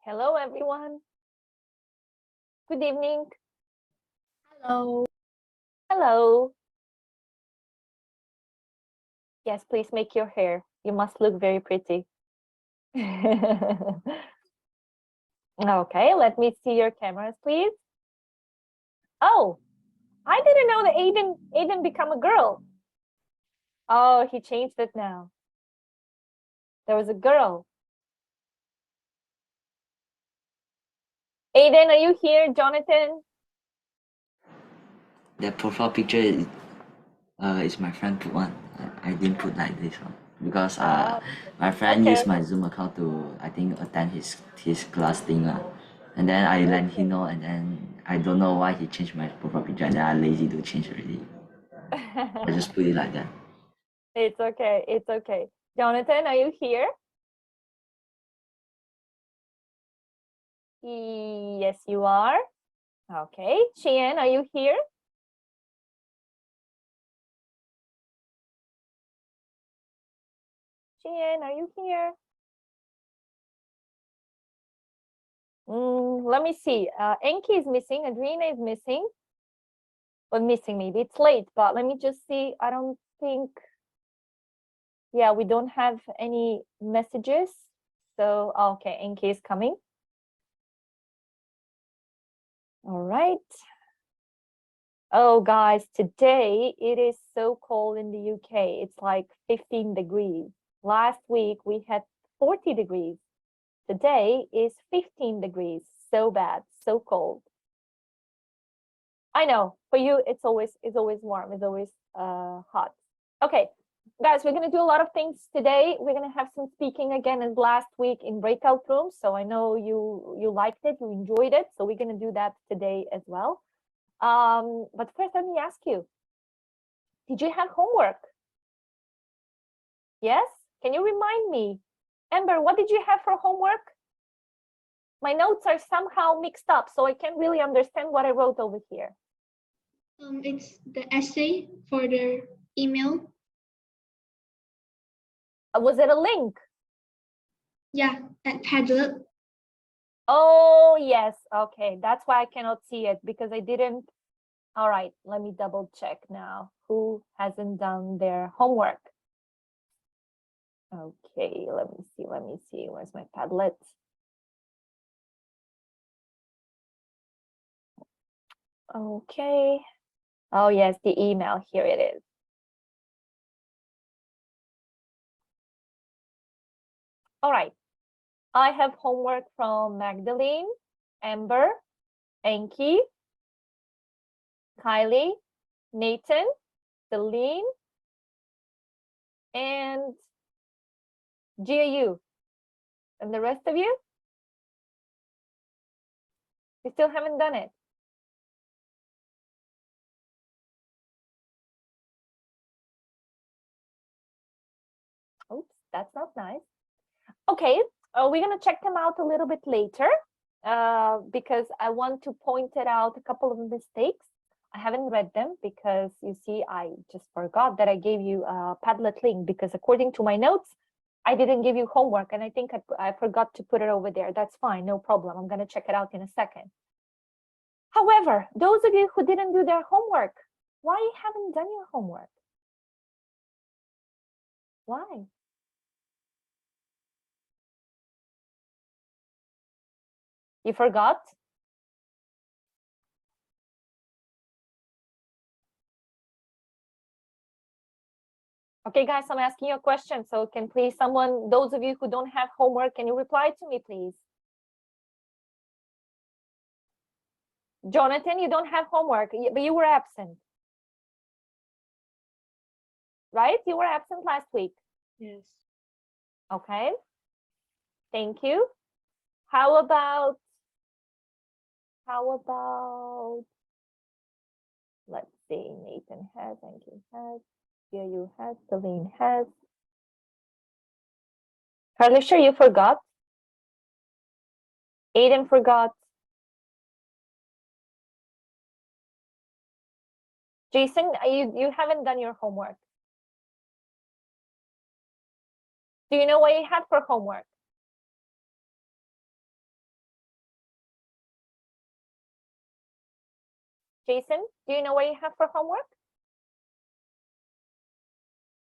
Hello, everyone. Good evening. Hello. Hello. Yes, please make your hair. You must look very pretty. Okay, let me see your cameras, please. Oh, I didn't know that Aiden become a girl. Oh, he changed it now. There was a girl. Aiden, are you here? Jonathan? The profile picture is my friend put one. I didn't put like this one because my friend Okay. used my Zoom account to I think attend his class thing and then I let him know and then I don't know why he changed my profile picture and then I lazy to change already. I just put it like that. It's okay. It's okay. Jonathan, are you here? Yes, you are. Okay. Chien, are you here? Chien, are you here? Let me see. Enki is missing. Adrina is missing. Well, missing maybe. It's late, but let me just see. I don't think. Yeah, we don't have any messages. So, okay, Enki is coming. All right. Oh, guys, today it is so cold in the UK. It's like 15 degrees. Last week we had 40 degrees. Today is 15 degrees. So bad, so cold. I know for you it's always warm, it's always hot. Okay, guys, we're gonna do a lot of things today. We're gonna have some speaking again as last week in breakout rooms. So I know you liked it, you enjoyed it. So we're gonna do that today as well. But first let me ask you, did you have homework? Yes? Can you remind me? Amber, what did you have for homework? My notes are somehow mixed up, so I can't really understand what I wrote over here. It's the essay for the email. Was it a link? Yeah, at Padlet. Oh, yes. Okay, that's why I cannot see it because I didn't. All right, let me double check now. Who hasn't done their homework? Okay, let me see. Let me see. Where's my Padlet? Okay. Oh, yes, the email. Here it is. All right. I have homework from Magdalene, Amber, Enki, Kylie, Nathan, Celine, and GAU. And the rest of you? You still haven't done it. Oops, that's not nice. Okay, we're gonna check them out a little bit later because I want to point it out a couple of mistakes. I haven't read them because you see, I just forgot that I gave you a Padlet link because according to my notes, I didn't give you homework and I think I forgot to put it over there. That's fine, no problem. I'm gonna check it out in a second. However, those of you who didn't do their homework, why you haven't done your homework? Why? You forgot? Okay, guys, I'm asking you a question. So can please someone, those of you who don't have homework, can you reply to me, please? Jonathan, you don't have homework, but you were absent. Right? You were absent last week. Yes. Okay. Thank you. How about, let's see, Nathan has, Enki has, you has, Celine has. Carlisha, you forgot. Aiden forgot. Jason, you haven't done your homework. Do you know what you had for homework? Jason, do you know what you have for homework?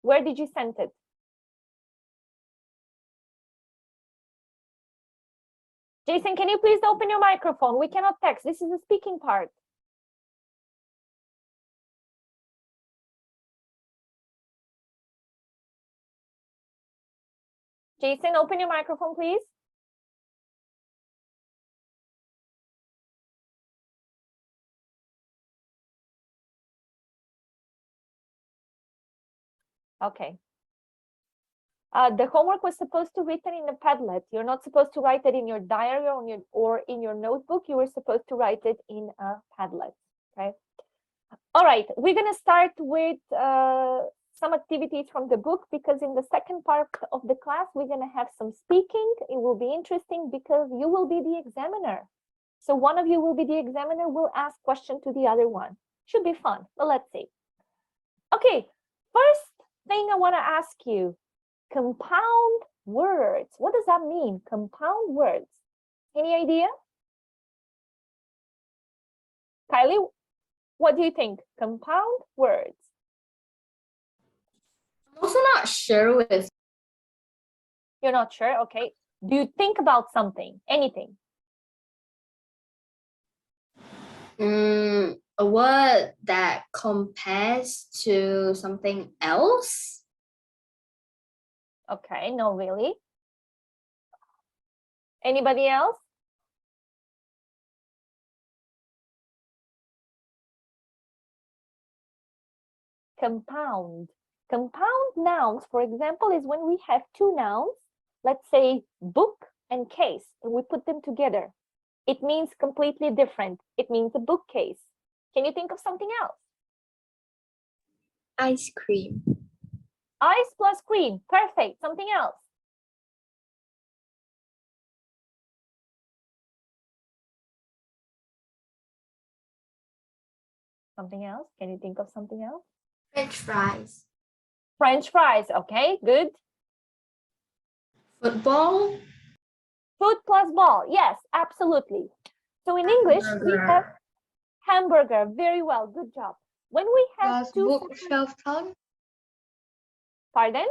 Where did you send it? Jason, can you please open your microphone? We cannot text. This is the speaking part. Jason, open your microphone, please. Okay. The homework was supposed to written in a Padlet. You're not supposed to write it in your diary or in your notebook. You were supposed to write it in a Padlet. Okay. All right. We're gonna start with some activities from the book because in the second part of the class we're gonna have some speaking. It will be interesting because you will be the examiner. So one of you will be the examiner. Will ask question to the other one. Should be fun. But let's see. Okay. First thing I want to ask you. Compound words. What does that mean? Compound words. Any idea? Kylie, what do you think? Compound words. I'm also not sure with. You're not sure? Okay. Do you think about something? Anything? A word that compares to something else. Okay, no, really. Anybody else? Compound. Compound nouns, for example, is when we have two nouns, let's say book and case, and we put them together. It means completely different. It means a bookcase. Can you think of something else? Ice cream. Ice plus cream. Perfect. Something else? Something else? Can you think of something else? French fries. French fries. Okay, good. Football. Food plus ball. Yes, absolutely. So in English, we have hamburger. Very well. Good job. When we have two bookshelf town. Pardon?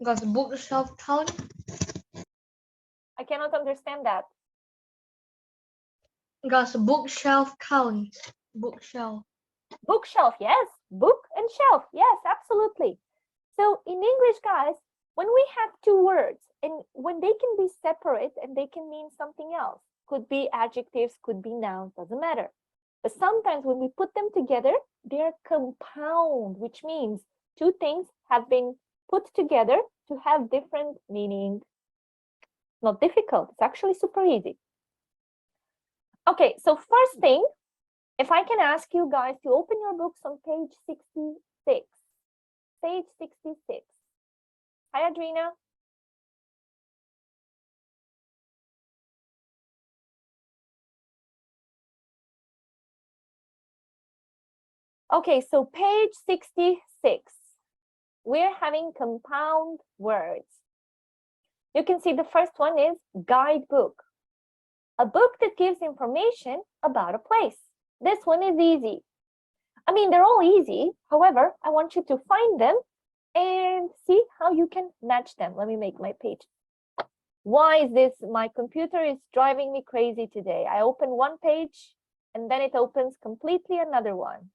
Got bookshelf town. I cannot understand that. Got bookshelf count. Bookshelf. Bookshelf, yes. Book and shelf. Yes, absolutely. So in English, guys, when we have two words and when they can be separate and they can mean something else, could be adjectives, could be nouns, doesn't matter. But sometimes when we put them together, they're compound, which means two things have been put together to have different meaning. Not difficult, it's actually super easy. Okay, so first thing, if I can ask you guys to open your books on page 66. Page 66. Hi, Adrina. Okay, so page 66. We're having compound words. You can see the first one is guidebook. A book that gives information about a place. This one is easy. I mean, they're all easy. However, I want you to find them and see how you can match them. Let me make my page. Why is this? My computer is driving me crazy today. I open one page and then it opens completely another one.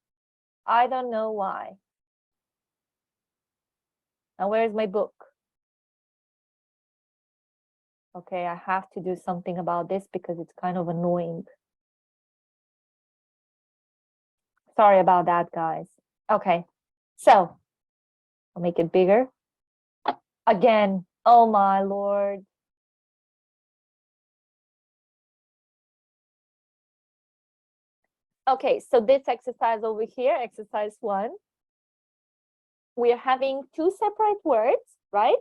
I don't know why. Now, where's my book? Okay, I have to do something about this because it's kind of annoying. Sorry about that, guys. Okay, so I'll make it bigger. Again, oh my Lord. Okay, so this exercise over here, exercise 1, we are having two separate words, right?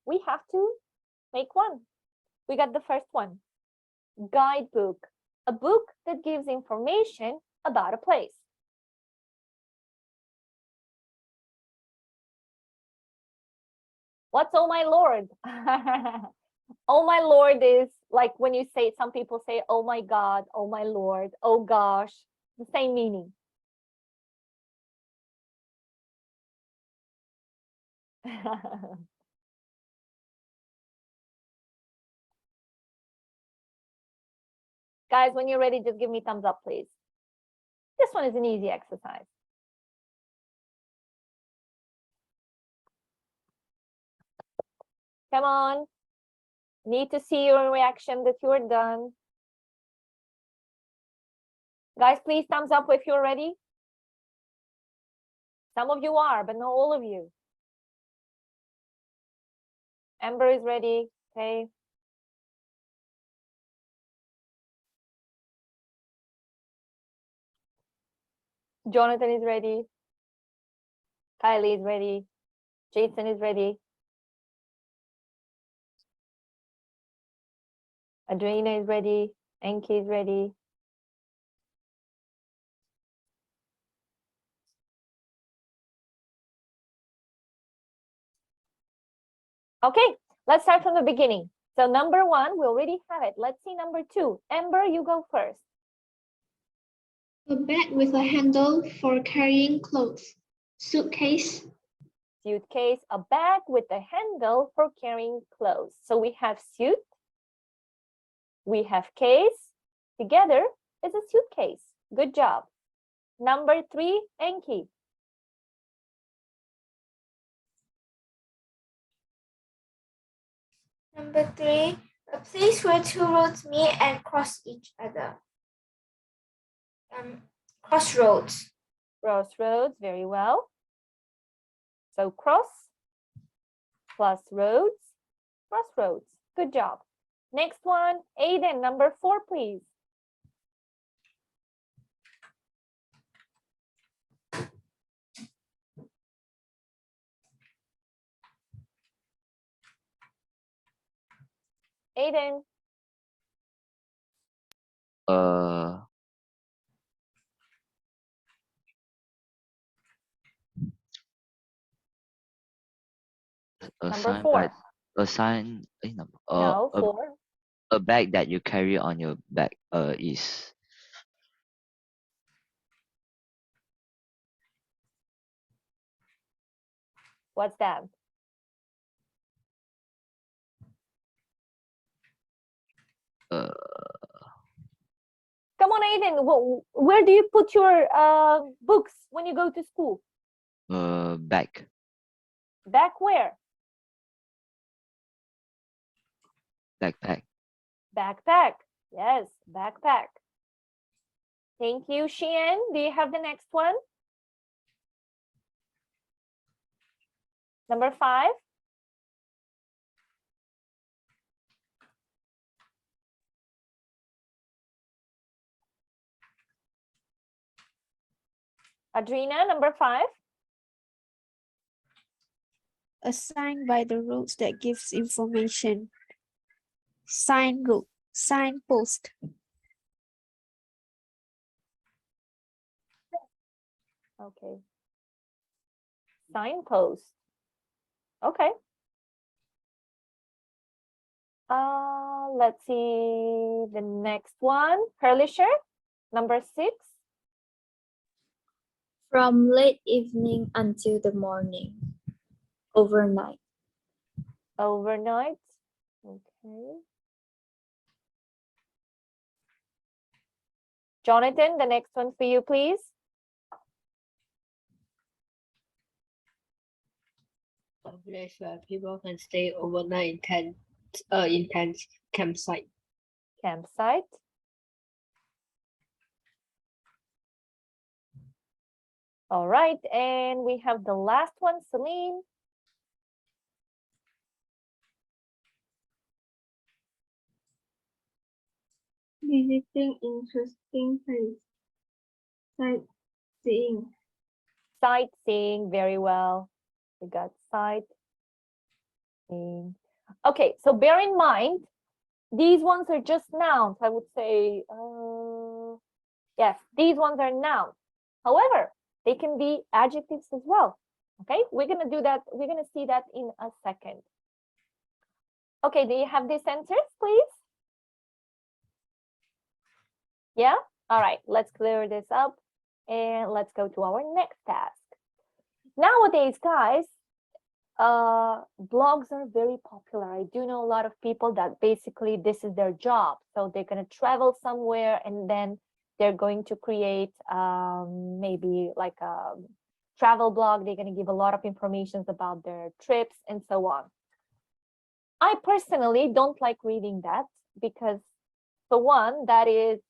We have to make one. We got the first one, guidebook, a book that gives information about a place. What's oh my Lord? Oh my Lord is like when you say, some people say, oh my God, oh my Lord, oh gosh. the same meaning. Guys, when you're ready, just give me thumbs up, please. This one is an easy exercise. Come on. Need to see your reaction that you're done. Guys, please thumbs up if you're ready. Some of you are, but not all of you. Amber is ready. Okay. Jonathan is ready. Kylie is ready. Jason is ready. Adrina is ready. Enki is ready. Okay, let's start from the beginning. So number one, we already have it. Let's see number two. Amber, you go first. A bag with a handle for carrying clothes. Suitcase. Suitcase, a bag with a handle for carrying clothes. So we have suit, we have case. Together is a suitcase. Good job. Number three, Enki. Number three, a place where two roads meet and cross each other. Crossroads. Crossroads, very well. So cross plus roads, crossroads. Good job. Next one, Aiden, number four, please. Aiden. A Number sign four. by a sign. No, four. A bag that you carry on your back. Is What's that? Come on, Aiden. Where do you put your books when you go to school? bag. Back where? Backpack. Backpack. Yes, backpack. Thank you, Sheehan. Do you have the next one? Number five. Adrina, number five. A sign by the roads that gives information. Signpost. Okay. Signpost. Okay. Let's see the next one. Perlisher, number six. From late evening until the morning. Overnight. Overnight. Okay. Jonathan, the next one for you, please. A place where people can stay overnight in tent campsite. Campsite. All right, and we have the last one, Celine. Visiting interesting place. Sightseeing. Sightseeing, very well. We got sightseeing. Okay, so bear in mind, these ones are just nouns. I would say, yes, these ones are nouns. However, they can be adjectives as well. Okay, we're gonna do that. We're gonna see that in a second. Okay, do you have these answers, please? Yeah, All right, let's clear this up and let's go to our next task. Nowadays, guys, blogs are very popular. I do know a lot of people that basically this is their job. So they're going to travel somewhere and then they're going to create maybe like a travel blog. They're going to give a lot of information about their trips and so on. I personally don't like reading that because, for one, that is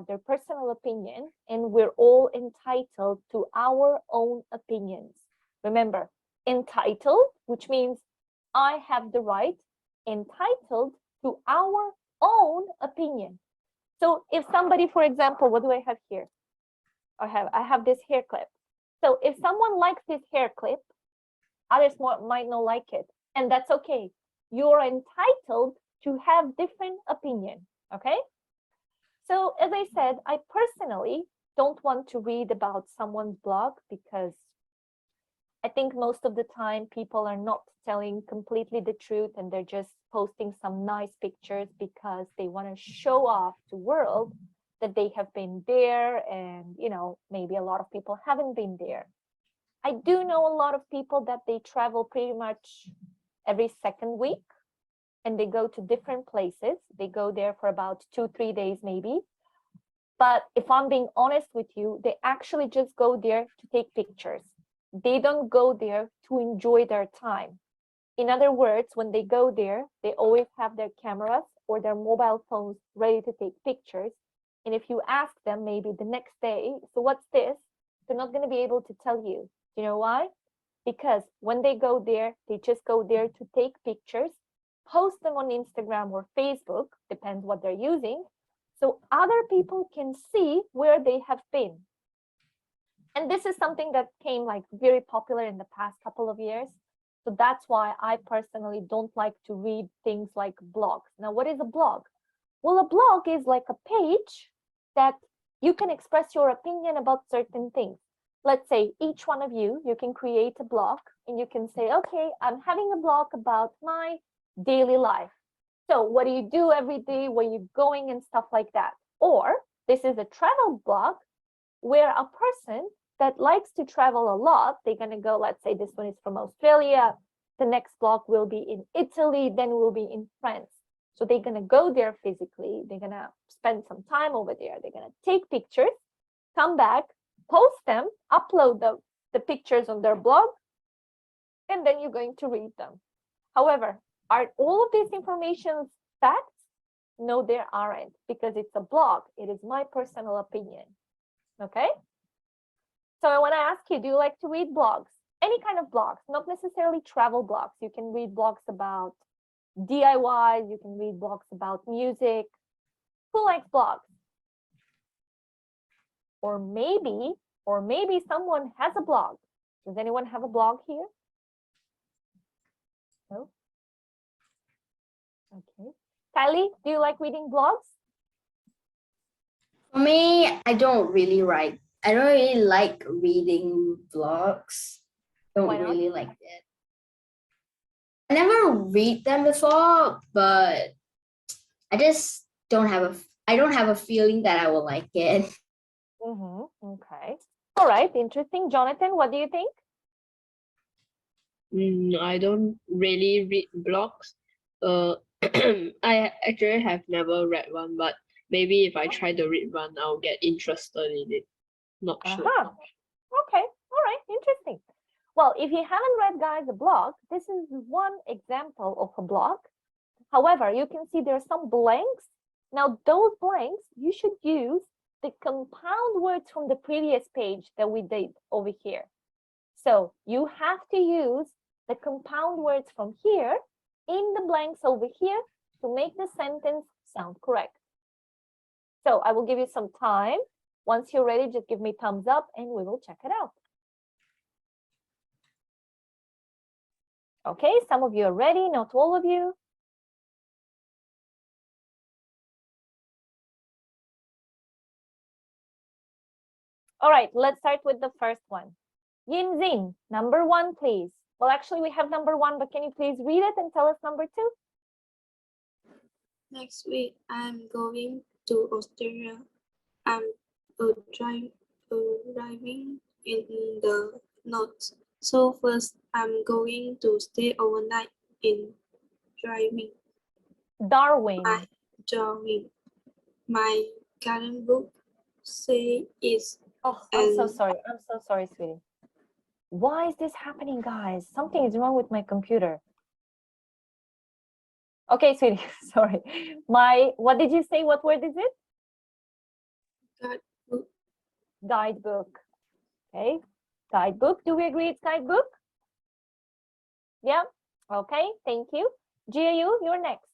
their personal opinion, and we're all entitled to our own opinions. Remember, entitled, which means I have the right, entitled to our own opinion. So if somebody, for example, what do I have here? I have this hair clip. So if someone likes this hair clip, others might not like it, and that's okay. You're entitled to have different opinion, okay? So as I said, I personally don't want to read about someone's blog because I think most of the time people are not telling completely the truth and they're just posting some nice pictures because they want to show off to the world that they have been there, and you know, maybe a lot of people haven't been there. I do know a lot of people that they travel pretty much every second week and they go to different places. They go there for about 2-3 days maybe. But if I'm being honest with you, they actually just go there to take pictures. They don't go there to enjoy their time. In other words, when they go there, they always have their cameras or their mobile phones ready to take pictures. And if you ask them maybe the next day, so what's this? They're not going to be able to tell you. You know why? Because when they go there, they just go there to take pictures, post them on Instagram or Facebook, depends what they're using, so other people can see where they have been. And this is something that came like very popular in the past couple of years. So that's why I personally don't like to read things like blogs. Now, what is a blog? Well, a blog is like a page that you can express your opinion about certain things. Let's say each one of you can create a blog and you can say, okay, I'm having a blog about my daily life. So what do you do every day, where you're going and stuff like that? Or this is a travel blog where a person that likes to travel a lot, they're going to go, let's say this one is from Australia, the next blog will be in Italy, then will be in France. So they're going to go there physically, they're going to spend some time over there, they're going to take pictures, come back, post them, upload the pictures on their blog, and then you're going to read them. However, are all of this information facts? No, there aren't, because it's a blog. It is my personal opinion. Okay? So I want to ask you, do you like to read blogs? Any kind of blogs, not necessarily travel blogs. You can read blogs about DIY, you can read blogs about music. Who likes blogs? Or maybe someone has a blog. Does anyone have a blog here? No? Okay. Kylie, do you like reading blogs? For me, I don't really like reading blogs. Why not? Really like it. I never read them before, but I just don't have a feeling that I will like it. Okay. All right. Interesting. Jonathan, what do you think? I don't really read blogs. I actually have never read one, but maybe if I try to read one, I'll get interested in it. Not sure. Okay. All right. Interesting. Well, if you haven't read, guys, a blog, this is one example of a blog. However, you can see there are some blanks. Now, those blanks, you should use the compound words from the previous page that we did over here. So you have to use the compound words from here in the blanks over here to make the sentence sound correct. So I will give you some time. Once you're ready, just give me thumbs up and we will check it out. Okay, some of you are ready, not all of you. All right, let's start with the first one. Yinzin, number 1, please. Well, actually, we have number 1, but can you please read it and tell us number 2? Next week, I'm going to Australia. I'm arriving in the north. So first, I'm going to stay overnight in driving. Darwin. My current book say is. Oh, I'm so and sorry. I'm so sorry, sweetie. Why is this happening, guys? Something is wrong with my computer. Okay, sweetie, sorry. What did you say? What word is it? Guidebook. Guidebook. Okay, guidebook. Do we agree it's guidebook? Yeah, okay, thank you. GAU, you're next.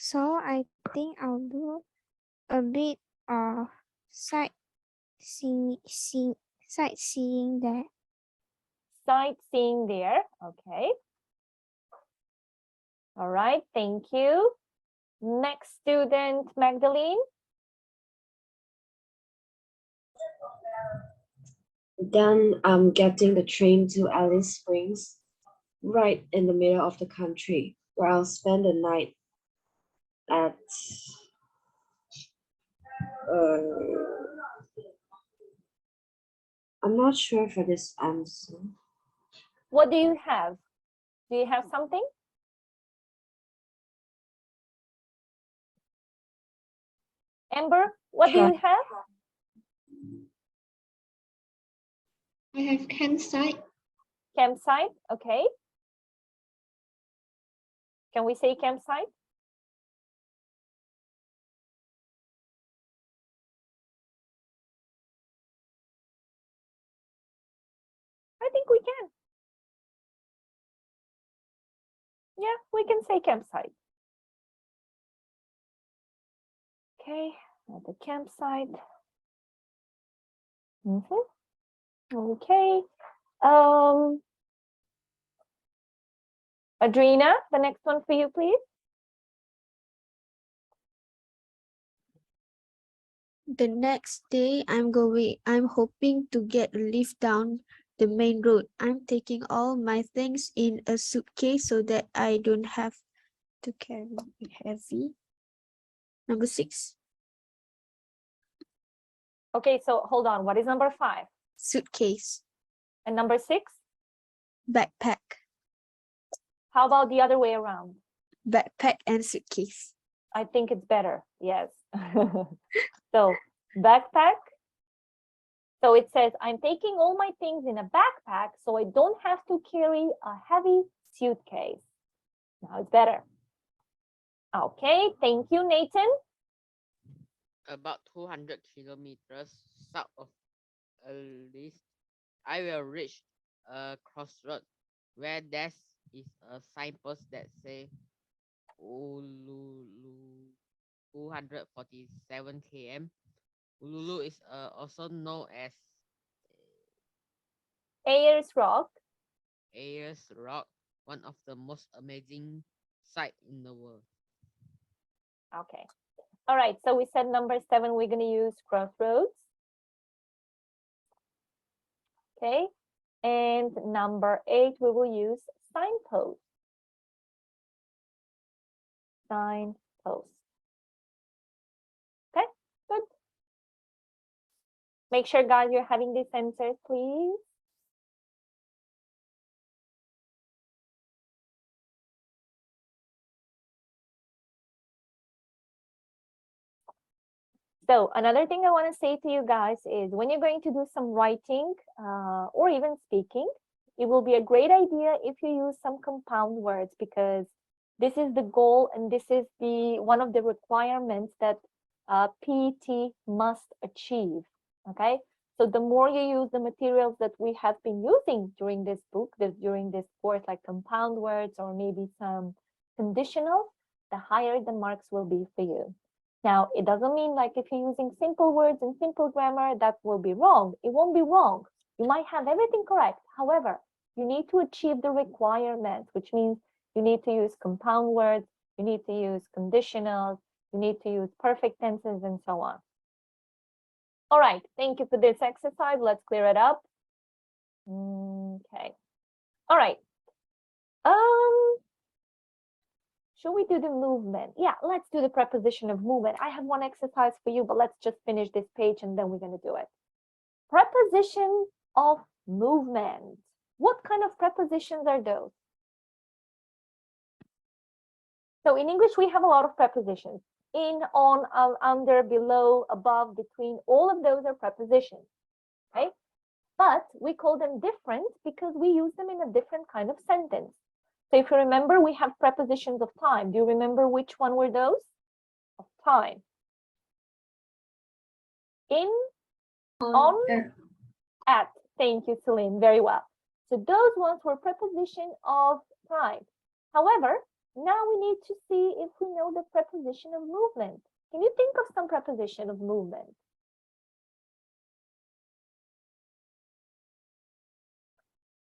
So I think I'll do a bit of sightseeing there. Sightseeing there, okay. All right, thank you. Next student, Magdalene. Then I'm getting the train to Alice Springs, right in the middle of the country, where I'll spend the night at I'm not sure for this answer. What do you have? Do you have something? Amber, what do you have? I have campsite. Campsite, okay. Can we say campsite? I think we can. Yeah, we can say campsite. Okay, at the campsite. Okay. Adrina, the next one for you, please. The next day, I'm hoping to get a lift down the main road. I'm taking all my things in a suitcase so that I don't have to carry heavy. Number 6. Okay, so hold on. What is number 5? Suitcase. And number 6? Backpack. How about the other way around? Backpack and suitcase. I think it's better. Yes. So backpack. So it says, I'm taking all my things in a backpack so I don't have to carry a heavy suitcase. Now it's better. Okay, thank you, Nathan. About 200 kilometers south of Alice, I will reach a crossroad where there is a signpost that says Ululu 247 km. Ululu is also known as Ayers Rock. Ayers Rock, one of the most amazing sites in the world. Okay. All right, so we said number 7, we're going to use crossroads. Okay, and number 8, we will use signpost. Signpost. Okay, good. Make sure, guys, you're having these answers, please. So another thing I want to say to you guys is when you're going to do some writing or even speaking, it will be a great idea if you use some compound words, because this is the goal and this is one of the requirements that PT must achieve. Okay, so the more you use the materials that we have been using during this book, during this course, like compound words or maybe some conditional, the higher the marks will be for you. Now, it doesn't mean like if you're using simple words and simple grammar, that will be wrong. It won't be wrong. You might have everything correct. However, you need to achieve the requirements, which means you need to use compound words, you need to use conditionals, you need to use perfect tenses, and so on. All right, thank you for this exercise. Let's clear it up. Okay. All right. Should we do the movement? Yeah, let's do the preposition of movement. I have one exercise for you, but let's just finish this page and then we're going to do it. Preposition of movement. What kind of prepositions are those? So in English, we have a lot of prepositions. In, on, under, below, above, between, all of those are prepositions, right? But we call them different because we use them in a different kind of sentence. So if you remember, we have prepositions of time. Do you remember which one were those? Of time. In, on, at. Thank you, Celine. Very well. So those ones were preposition of time. However, now we need to see if we know the preposition of movement. Can you think of some preposition of movement?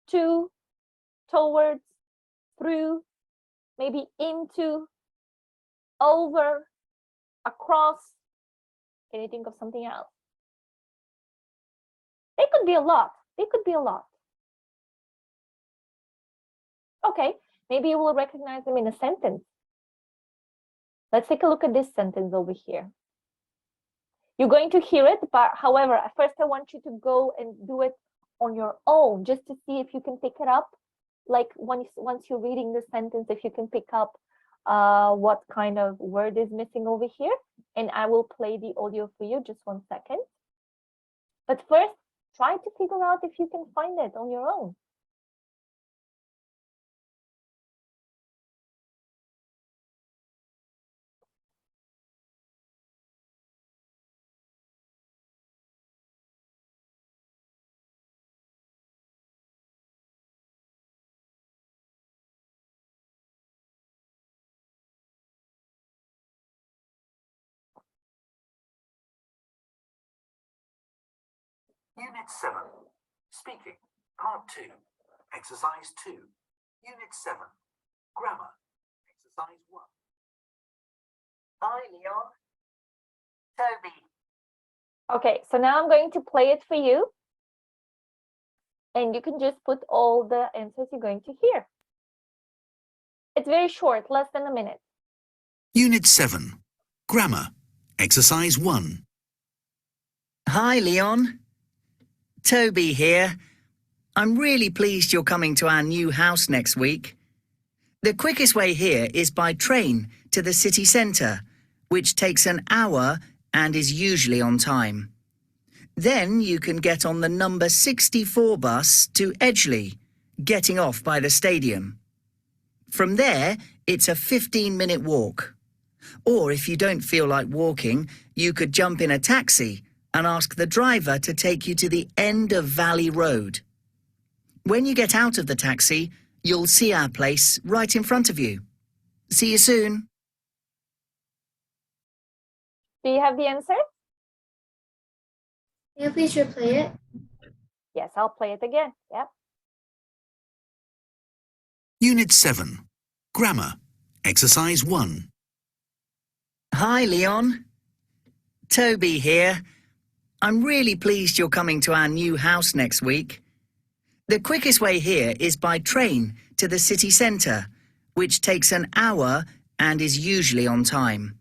To, towards, through, maybe into, over, across. Can you think of something else? They could be a lot. They could be a lot. Okay, maybe you will recognize them in a sentence. Let's take a look at this sentence over here. You're going to hear it, but however, at first I want you to go and do it on your own, just to see if you can pick it up. Like once you're reading the sentence, if you can pick up what kind of word is missing over here. And I will play the audio for you, just 1 second. But first, try to figure out if you can find it on your own. Unit 7. Speaking. Part 2. Exercise 2. Unit 7. Grammar. Exercise 1. Hi, Leon. Toby. Okay, so now I'm going to play it for you. And you can just put all the answers you're going to hear. It's very short, less than a minute. Unit 7. Grammar. Exercise 1. Hi, Leon. Toby here. I'm really pleased you're coming to our new house next week. The quickest way here is by train to the city centre, which takes an hour and is usually on time. Then you can get on the number 64 bus to Edgeley, getting off by the stadium. From there, it's a 15-minute walk. Or if you don't feel like walking, you could jump in a taxi and ask the driver to take you to the end of Valley Road. When you get out of the taxi, you'll see our place right in front of you. See you soon. Do you have the answer? Can you please replay it? Yes, I'll play it again. Yep. Unit 7. Grammar. Exercise 1. Hi, Leon. Toby here. I'm really pleased you're coming to our new house next week. The quickest way here is by train to the city centre, which takes an hour and is usually on time.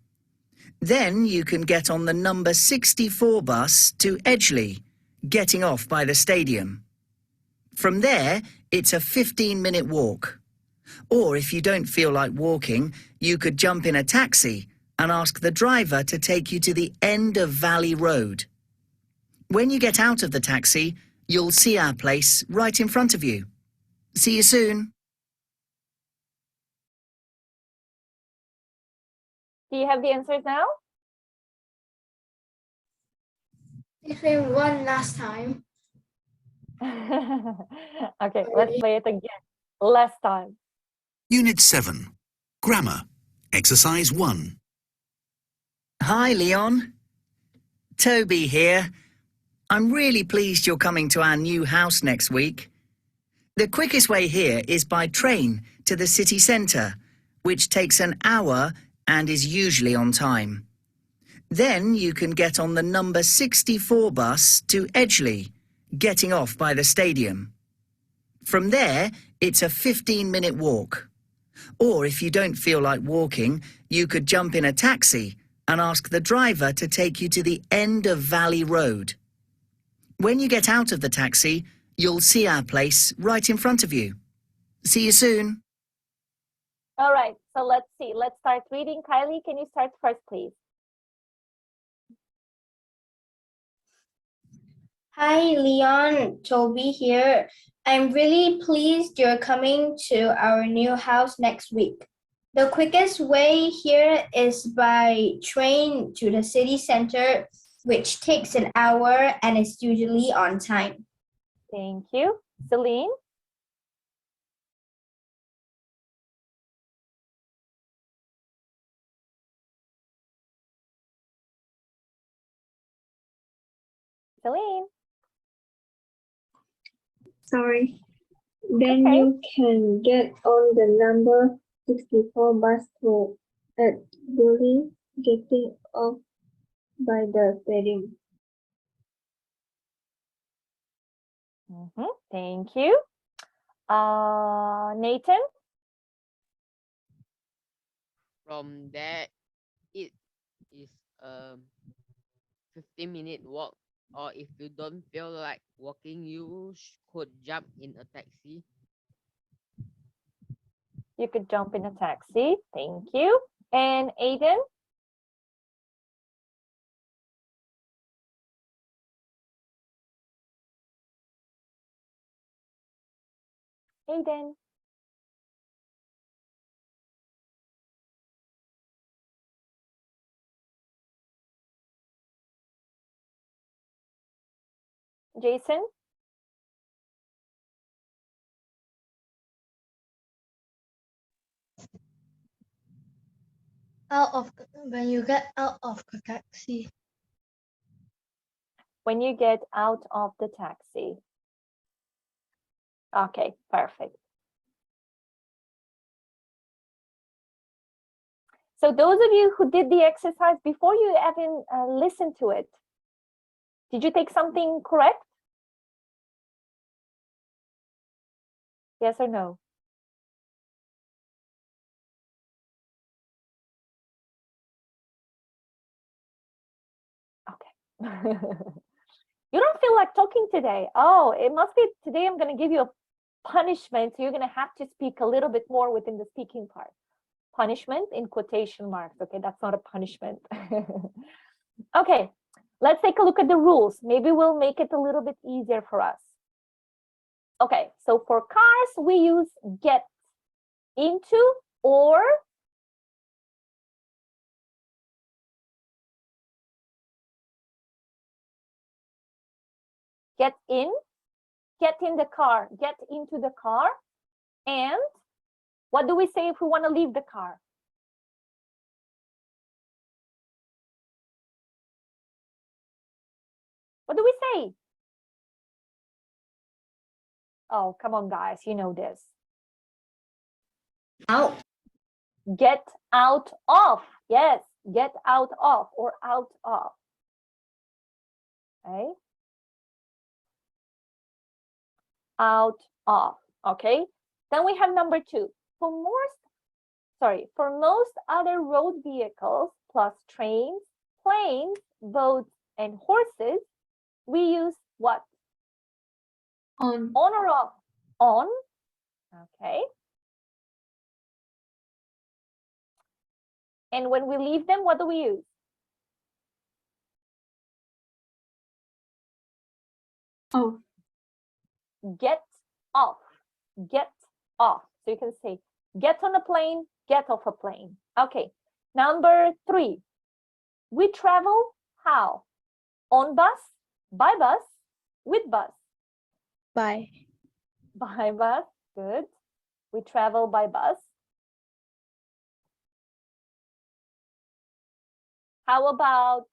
Then you can get on the number 64 bus to Edgeley, getting off by the stadium. From there, it's a 15-minute walk. Or if you don't feel like walking, you could jump in a taxi and ask the driver to take you to the end of Valley Road. When you get out of the taxi, you'll see our place right in front of you. See you soon. Do you have the answers now? Play one last time. Okay, let's play it again. Last time. Unit 7. Grammar. Exercise 1. Hi, Leon. Toby here. I'm really pleased you're coming to our new house next week. The quickest way here is by train to the city centre, which takes an hour and is usually on time. Then you can get on the number 64 bus to Edgeley, getting off by the stadium. From there, it's a 15-minute walk. Or if you don't feel like walking, you could jump in a taxi and ask the driver to take you to the end of Valley Road. When you get out of the taxi, you'll see our place right in front of you. See you soon. All right, so let's see. Let's start reading. Kylie, can you start first, please? Hi, Leon, Toby here. I'm really pleased you're coming to our new house next week. The quickest way here is by train to the city center, which takes an hour and is usually on time. Thank you. Celine? Celine? Sorry. Then Okay. you can get on the number 64 bus road at Dunville, getting off by the stadium. Thank you. Nathan? From there, it is a 15-minute walk. Or if you don't feel like walking, you could jump in a taxi. You could jump in a taxi. Thank you. And Aiden? Aiden? Jason? When you get out of the taxi. When you get out of the taxi. Okay, perfect. So those of you who did the exercise before you even listened to it, did you take something correct? Yes or no? Okay. You don't feel like talking today. Oh, it must be today I'm going to give you a punishment. So you're going to have to speak a little bit more within the speaking part. Punishment in quotation marks. Okay, that's not a punishment. Okay, let's take a look at the rules. Maybe we'll make it a little bit easier for us. Okay, so for cars, we use get into or get in the car, get into the car. And what do we say if we want to leave the car? What do we say? Oh, come on, guys, you know this. Out. Get out of. Yes, get out of or out of. Okay. Out of. Okay. Then we have number 2. For most other road vehicles plus trains, planes, boats, and horses, we use what? On. On or off? On. Okay. And when we leave them, what do we use? Off. Get off. Get off. So you can say, get on a plane, get off a plane. Okay. Number 3. We travel how? On bus, by bus, with bus. By. By bus. Good. We travel by bus. How about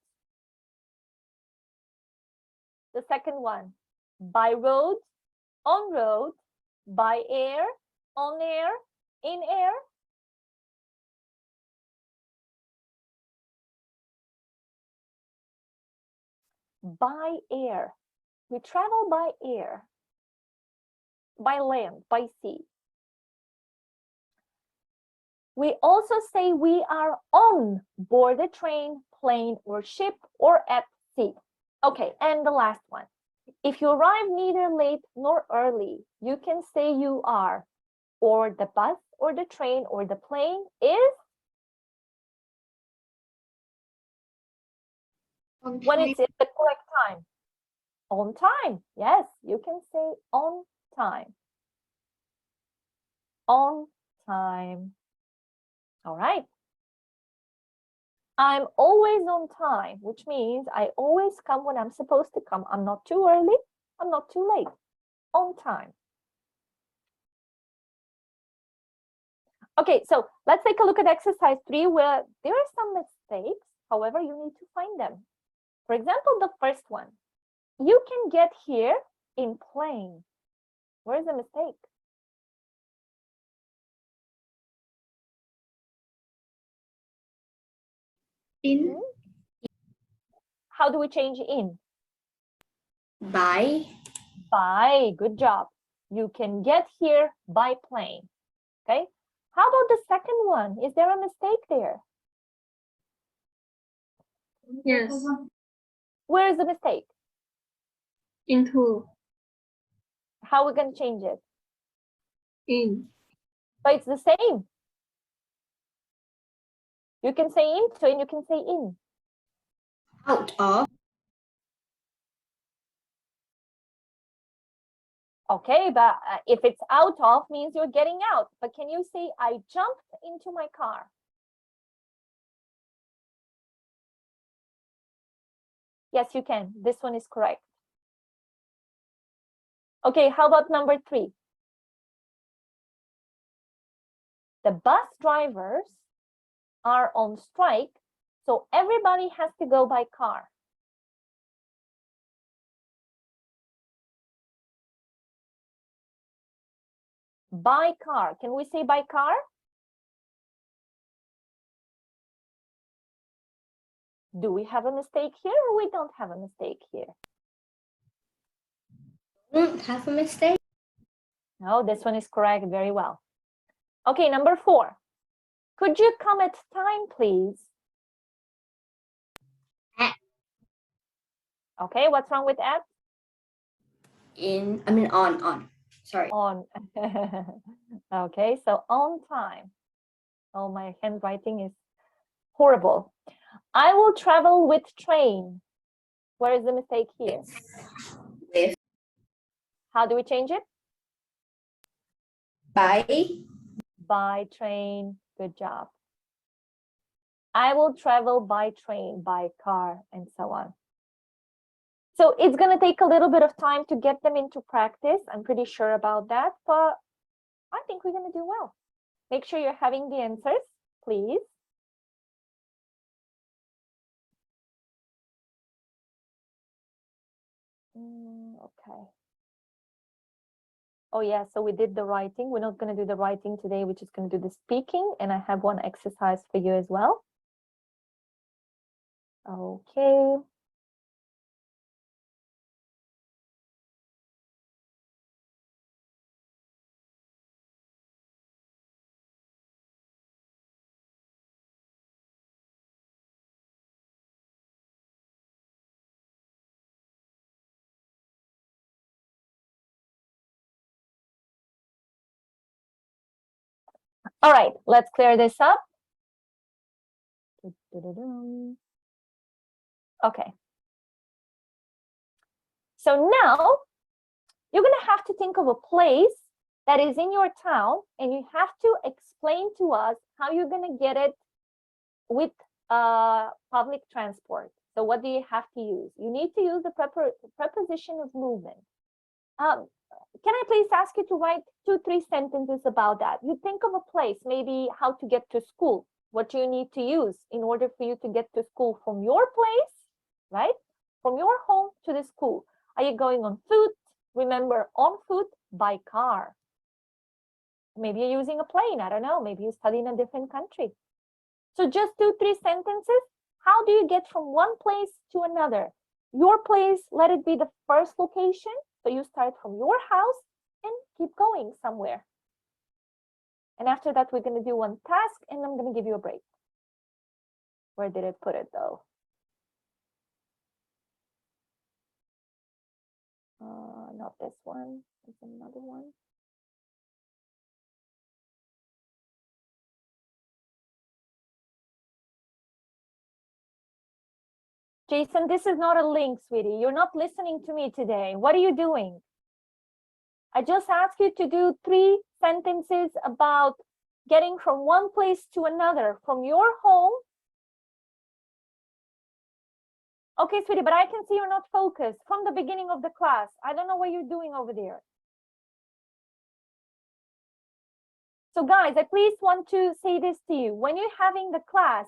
the second one? By road, on road, by air, on air, in air. By air. We travel by air. By land, by sea. We also say we are on board a train, plane, or ship, or at sea. Okay, and the last one. If you arrive neither late nor early, you can say you are, or the bus, or the train, or the plane is when it's in the correct time. On time. Yes, you can say on time. On time. All right. I'm always on time, which means I always come when I'm supposed to come. I'm not too early. I'm not too late. On time. Okay, so let's take a look at exercise 3 where there are some mistakes. However, you need to find them. For example, the first one. You can get here in plane. Where's the mistake? In. How do we change in? By. By. Good job. You can get here by plane. Okay. How about the second one? Is there a mistake there? Yes. Where is the mistake? Into. How are we going to change it? In. But it's the same. You can say into and you can say in. Out of. Okay, but if it's out of means you're getting out. But can you say I jumped into my car? Yes, you can. This one is correct. Okay, how about number 3? The bus drivers are on strike, so everybody has to go by car. By car. Can we say by car? Do we have a mistake here or we don't have a mistake here? Don't have a mistake. No, this one is correct. Very well. Okay, number 4. Could you come at time, please? At. Okay, what's wrong with at? On. Sorry. On. Okay, so on time. Oh, my handwriting is horrible. I will travel with train. Where is the mistake here? With. How do we change it? By. By train. Good job. I will travel by train, by car, and so on. So it's going to take a little bit of time to get them into practice. I'm pretty sure about that, but I think we're going to do well. Make sure you're having the answers, please. Okay. Oh yeah, so we did the writing. We're not going to do the writing today. We're just going to do the speaking, and I have one exercise for you as well. Okay. All right, let's clear this up. Okay. So now you're going to have to think of a place that is in your town, and you have to explain to us how you're going to get it with public transport. So what do you have to use? You need to use the preposition of movement. Can I please ask you to write 2-3 sentences about that? You think of a place, maybe how to get to school, what you need to use in order for you to get to school from your place, right? From your home to the school. Are you going on foot? Remember, on foot, by car. Maybe you're using a plane, I don't know. Maybe you study in a different country. So just 2-3 sentences. How do you get from one place to another? Your place, let it be the first location. So you start from your house and keep going somewhere. And after that, we're going to do one task and I'm going to give you a break. Where did I put it though? Not this one. It's another one. Jason, this is not a link, sweetie. You're not listening to me today. What are you doing? I just asked you to do 3 sentences about getting from one place to another, from your home. Okay, sweetie, but I can see you're not focused from the beginning of the class. I don't know what you're doing over there. So guys, I please want to say this to you. When you're having the class,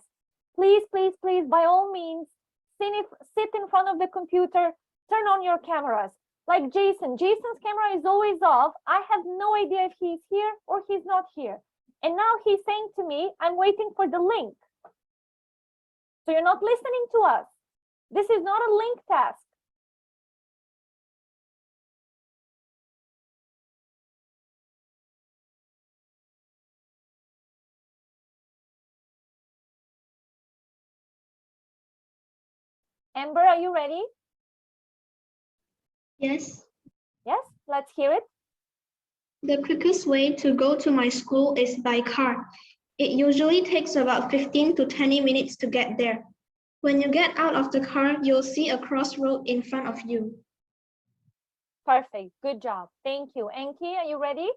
please, please, please, by all means, sit in front of the computer, turn on your cameras. Like Jason, Jason's camera is always off. I have no idea if he's here or he's not here. And now he's saying to me, I'm waiting for the link. So you're not listening to us. This is not a link task. Amber, are you ready? Yes. Yes, let's hear it. The quickest way to go to my school is by car. It usually takes about 15 to 20 minutes to get there. When you get out of the car, you'll see a crossroad in front of you. Perfect. Good job. Thank you. Enki, are you ready?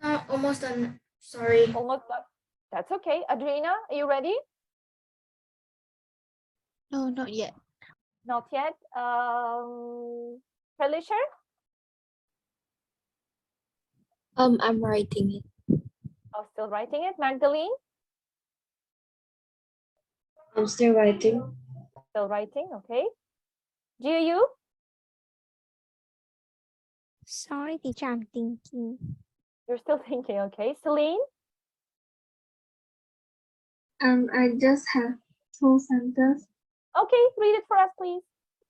No, almost done. Sorry. Almost done. That's okay. Adrina, are you ready? No, not yet. Not yet. Felicia? I'm writing it. Oh, still writing it. Magdalene? I'm still writing. Still writing, okay. Jiu? Sorry, teacher, I'm thinking. You're still thinking, okay. Celine? I just have 2 sentences. Okay, read it for us, please.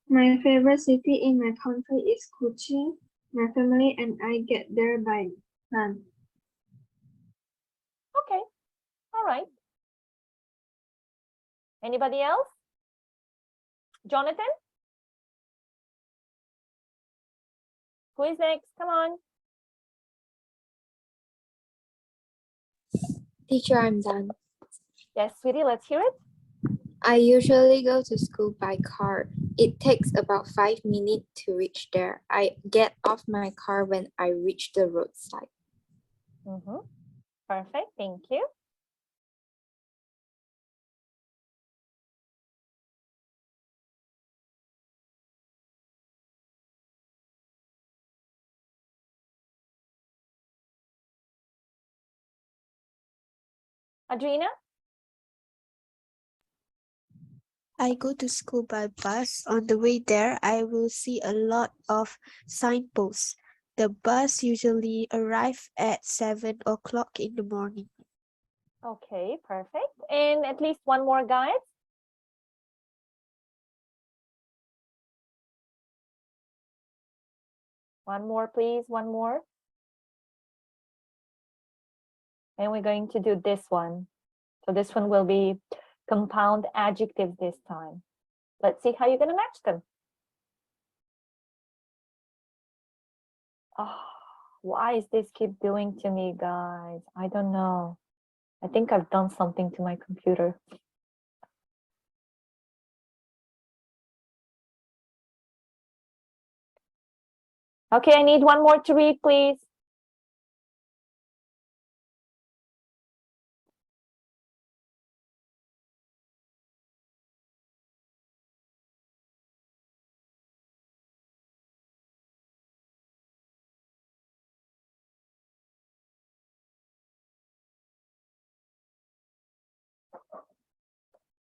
My favorite city in my country is Kochi. My family and I get there by plane. Okay, all right. Anybody else? Jonathan? Who is next? Come on. Teacher, I'm done. Yes, sweetie, let's hear it. I usually go to school by car. It takes about 5 minutes to reach there. I get off my car when I reach the roadside. Perfect, thank you. Adrina? I go to school by bus. On the way there, I will see a lot of signposts. The bus usually arrives at 7 o'clock in the morning. Okay, perfect. And at least one more, guys. One more, please, one more. And we're going to do this one. So this one will be compound adjectives this time. Let's see how you're going to match them. Oh, why is this keep doing to me, guys? I don't know. I think I've done something to my computer. Okay, I need one more to read, please.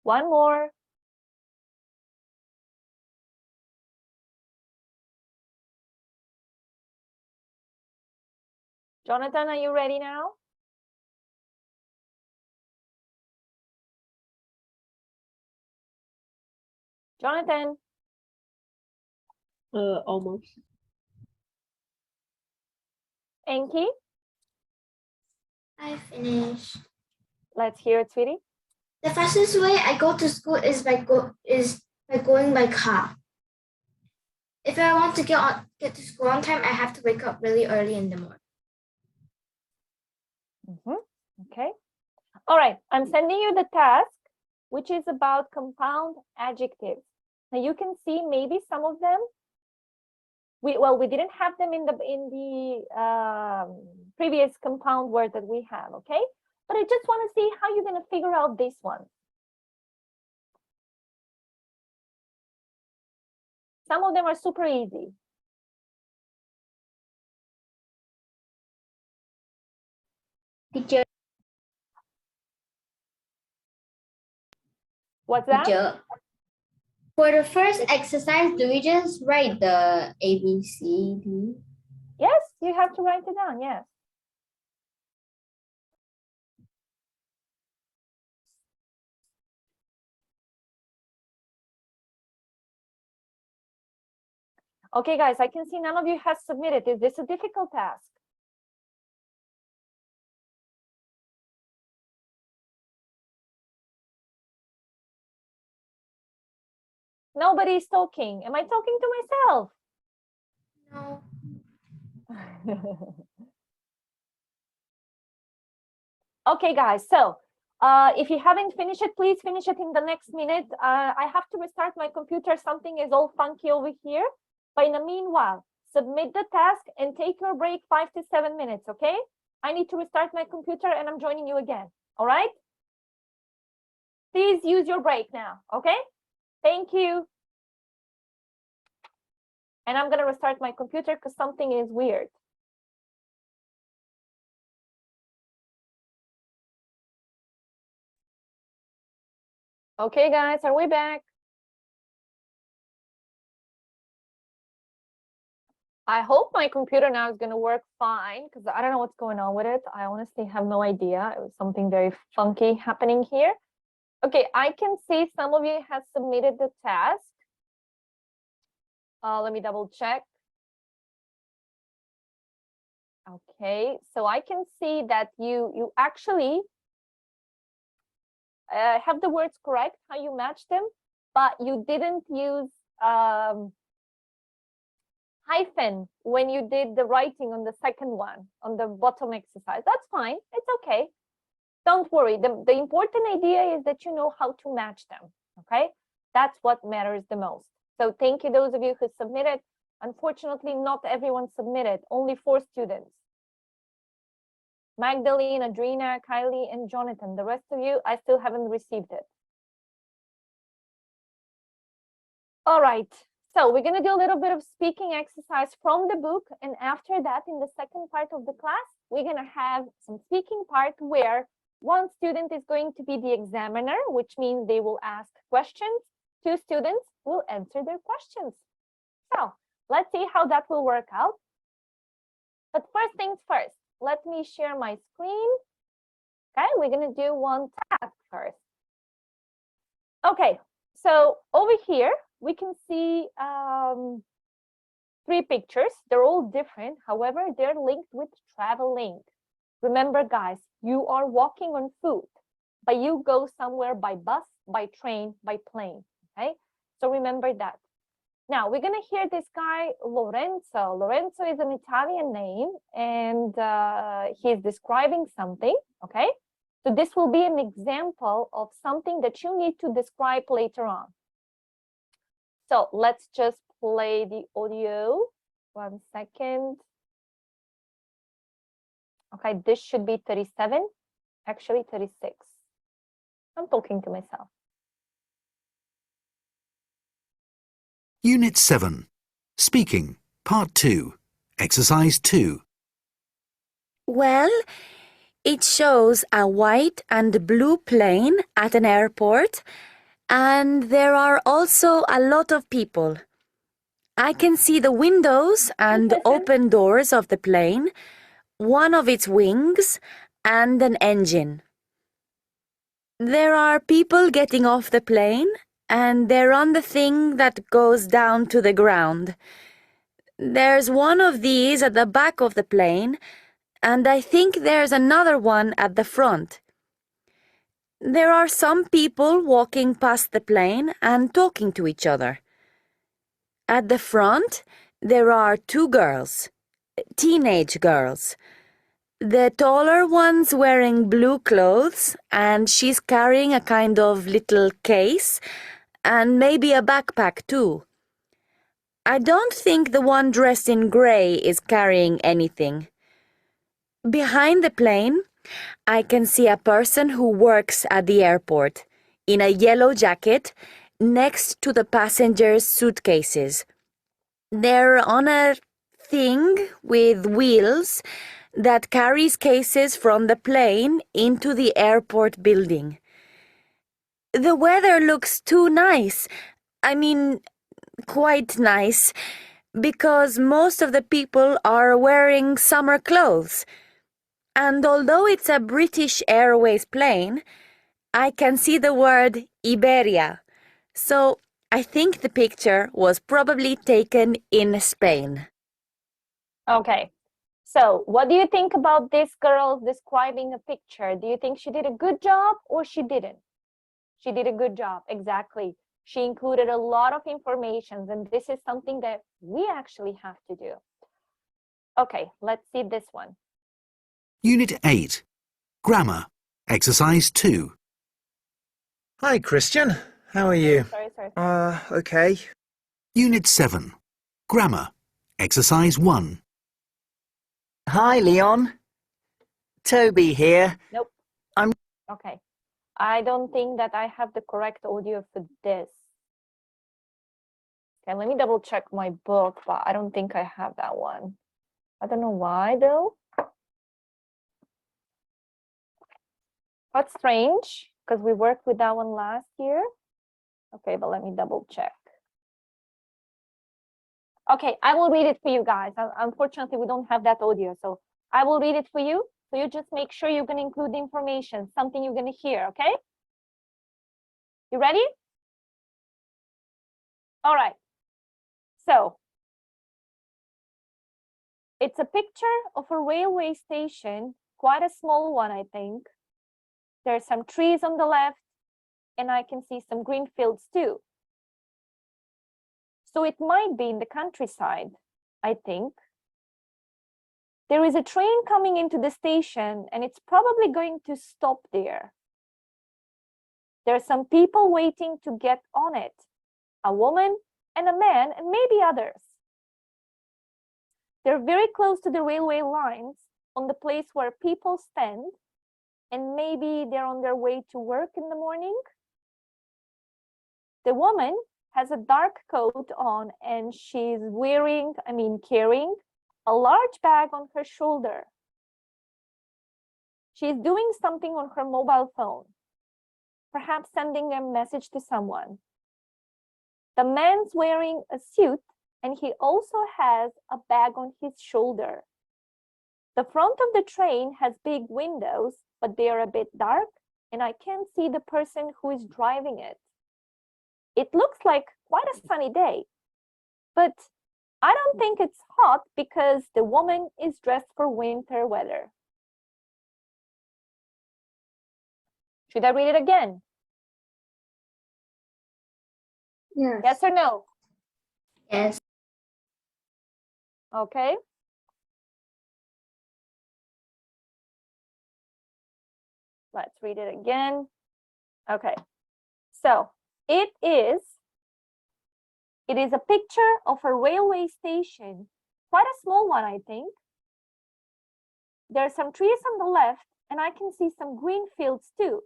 One more. Jonathan, are you ready now? Jonathan? Almost. Enki? I finished. Let's hear it, sweetie. The fastest way I go to school is by going by car. If I want to get to school on time, I have to wake up really early in the morning. Okay. All right. I'm sending you the task, which is about compound adjectives. Now you can see maybe some of them. We didn't have them in the previous compound word that we have. Okay. But I just want to see how you're going to figure out this one. Some of them are super easy. Teacher. What's that? Teacher. For the first exercise, do we just write the A, B, C, D? Yes, you have to write it down. Yes. Okay, guys, I can see none of you has submitted. Is this a difficult task? Nobody's talking. Am I talking to myself? No. Okay, guys, so if you haven't finished it, please finish it in the next minute. I have to restart my computer. Something is all funky over here. But in the meanwhile, submit the task and take your break 5 to 7 minutes, okay? I need to restart my computer and I'm joining you again, all right? Please use your break now, okay? Thank you. And I'm gonna restart my computer because something is weird. Okay, guys, are we back? I hope my computer now is going to work fine because I don't know what's going on with it. I honestly have no idea. It was something very funky happening here. Okay, I can see some of you have submitted the task. Let me double check. Okay, so I can see that you actually have the words correct, how you match them, but you didn't use hyphen when you did the writing on the second one, on the bottom exercise. That's fine. It's okay. Don't worry. The important idea is that you know how to match them. Okay? That's what matters the most. So thank you, those of you who submitted. Unfortunately, not everyone submitted. Only 4 students. Magdalene, Adrina, Kylie, and Jonathan. The rest of you, I still haven't received it. All right. So we're going to do a little bit of speaking exercise from the book. And after that, in the second part of the class, we're going to have some speaking part where one student is going to be the examiner, which means they will ask questions. 2 students will answer their questions. So let's see how that will work out. But first things first, let me share my screen. Okay, we're going to do one task first. Okay, so over here, we can see 3 pictures. They're all different. However, they're linked with traveling. Remember, guys, you are walking on foot, but you go somewhere by bus, by train, by plane. Okay, so remember that. Now we're going to hear this guy, Lorenzo. Lorenzo is an Italian name, and he's describing something. Okay, so this will be an example of something that you need to describe later on. So let's just play the audio. 1 second. Okay, this should be 37, actually 36. I'm talking to myself. Unit 7. Speaking, Part 2. Exercise 2. Well, it shows a white and blue plane at an airport, and there are also a lot of people. I can see the windows and open doors of the plane, one of its wings, and an engine. There are people getting off the plane, and they're on the thing that goes down to the ground. There's one of these at the back of the plane, And I think there's another one at the front. There are some people walking past the plane and talking to each other. At the front, there are two girls, teenage girls. The taller one's wearing blue clothes and she's carrying a kind of little case and maybe a backpack too. I don't think the one dressed in grey is carrying anything. Behind the plane, I can see a person who works at the airport in a yellow jacket next to the passengers' suitcases. They're on a thing with wheels that carries cases from the plane into the airport building. The weather looks too nice. I mean, quite nice, because most of the people are wearing summer clothes. And although it's a British Airways plane, I can see the word Iberia. So I think the picture was probably taken in Spain. Okay. So what do you think about this girl describing a picture? Do you think she did a good job or she didn't? She did a good job, exactly. She included a lot of information, and this is something that we actually have to do. Okay, let's see this one. Unit 8. Grammar. Exercise 2. Hi, Christian. How are you? Sorry. Okay. Unit 7. Grammar. Exercise 1. Hi, Leon. Toby here. Nope. I'm... Okay. I don't think that I have the correct audio for this. Okay, let me double check my book, but I don't think I have that one. I don't know why though. That's strange because we worked with that one last year. Okay, but let me double check. Okay, I will read it for you guys. Unfortunately, we don't have that audio, so I will read it for you. So you just make sure you're going to include the information, something you're going to hear, okay? You ready? All right. So it's a picture of a railway station, quite a small one, I think. There's some trees on the left, and I can see some green fields too. So it might be in the countryside, I think. There is a train coming into the station, and it's probably going to stop there. There are some people waiting to get on it, a woman and a man, and maybe others. They're very close to the railway lines on the place where people stand, and maybe they're on their way to work in the morning. The woman has a dark coat on, and she's carrying a large bag on her shoulder. She's doing something on her mobile phone, perhaps sending a message to someone. The man's wearing a suit, and he also has a bag on his shoulder. The front of the train has big windows, but they are a bit dark, and I can't see the person who is driving it. It looks like quite a sunny day, but I don't think it's hot because the woman is dressed for winter weather. Should I read it again? Yes. Yes or no? Yes. Okay. Let's read it again. Okay. So it is a picture of a railway station, quite a small one, I think. There are some trees on the left, and I can see some green fields too.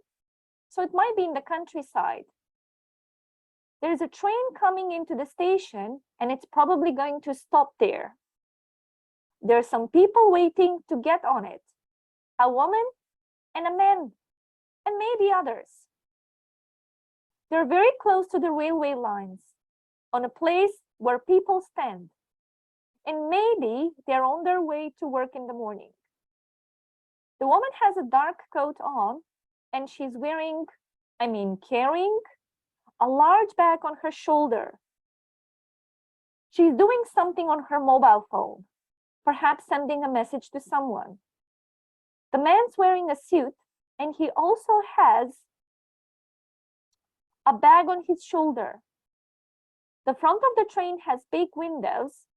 So it might be in the countryside. There's a train coming into the station, and it's probably going to stop there. There are some people waiting to get on it, a woman and a man, and maybe others. They're very close to the railway lines, on a place where people stand, and maybe they're on their way to work in the morning. The woman has a dark coat on, and she's carrying a large bag on her shoulder. She's doing something on her mobile phone, perhaps sending a message to someone. The man's wearing a suit and he also has a bag on his shoulder. The front of the train has big windows,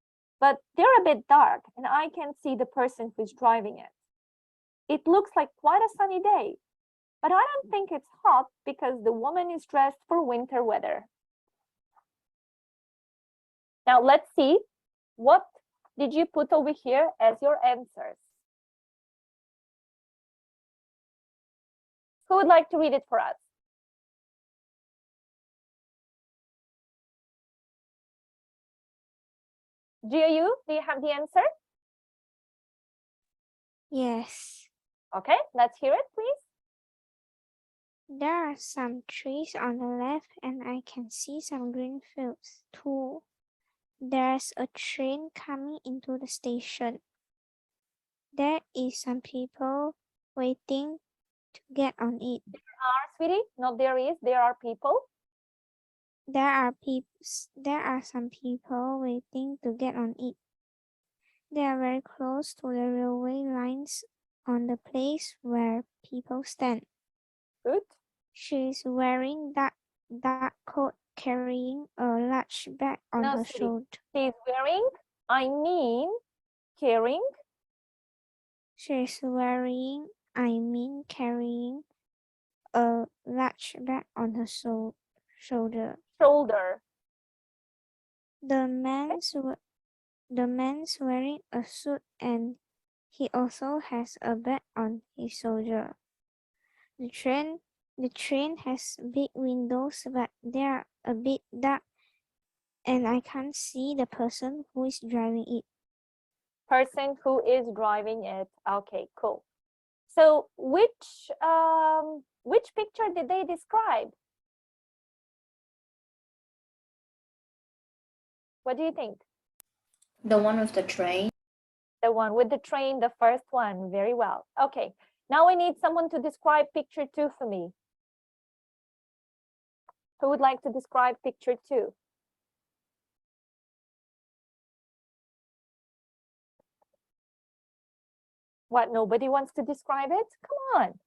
but they're a bit dark and I can't see the person who's driving it. It looks like quite a sunny day, but I don't think it's hot because the woman is dressed for winter weather. Now let's see, what did you put over here as your answers? Who would like to read it for us? Jiayu, do you have the answer? Yes. Okay, let's hear it, please. There are some trees on the left and I can see some green fields too. There's a train coming into the station. There is some people waiting to get on it. There are, sweetie, not there is, there are people. There are some people waiting to get on it. They are very close to the railway lines on the place where people stand. Good. She's wearing that coat, carrying a large bag on her sweetie, shoulder. she's wearing, carrying. She's wearing, carrying a large bag on her shoulder. The man's wearing a suit and he also has a bag on his shoulder. The train has big windows, but they are a bit dark and I can't see the person who is driving it. Person who is driving it. Okay, cool. So which picture did they describe? What do you think? The one with the train. The one with the train, the first one. Very well. Okay, now I need someone to describe picture 2 for me. Who would like to describe picture 2? What, nobody wants to describe it? Come on.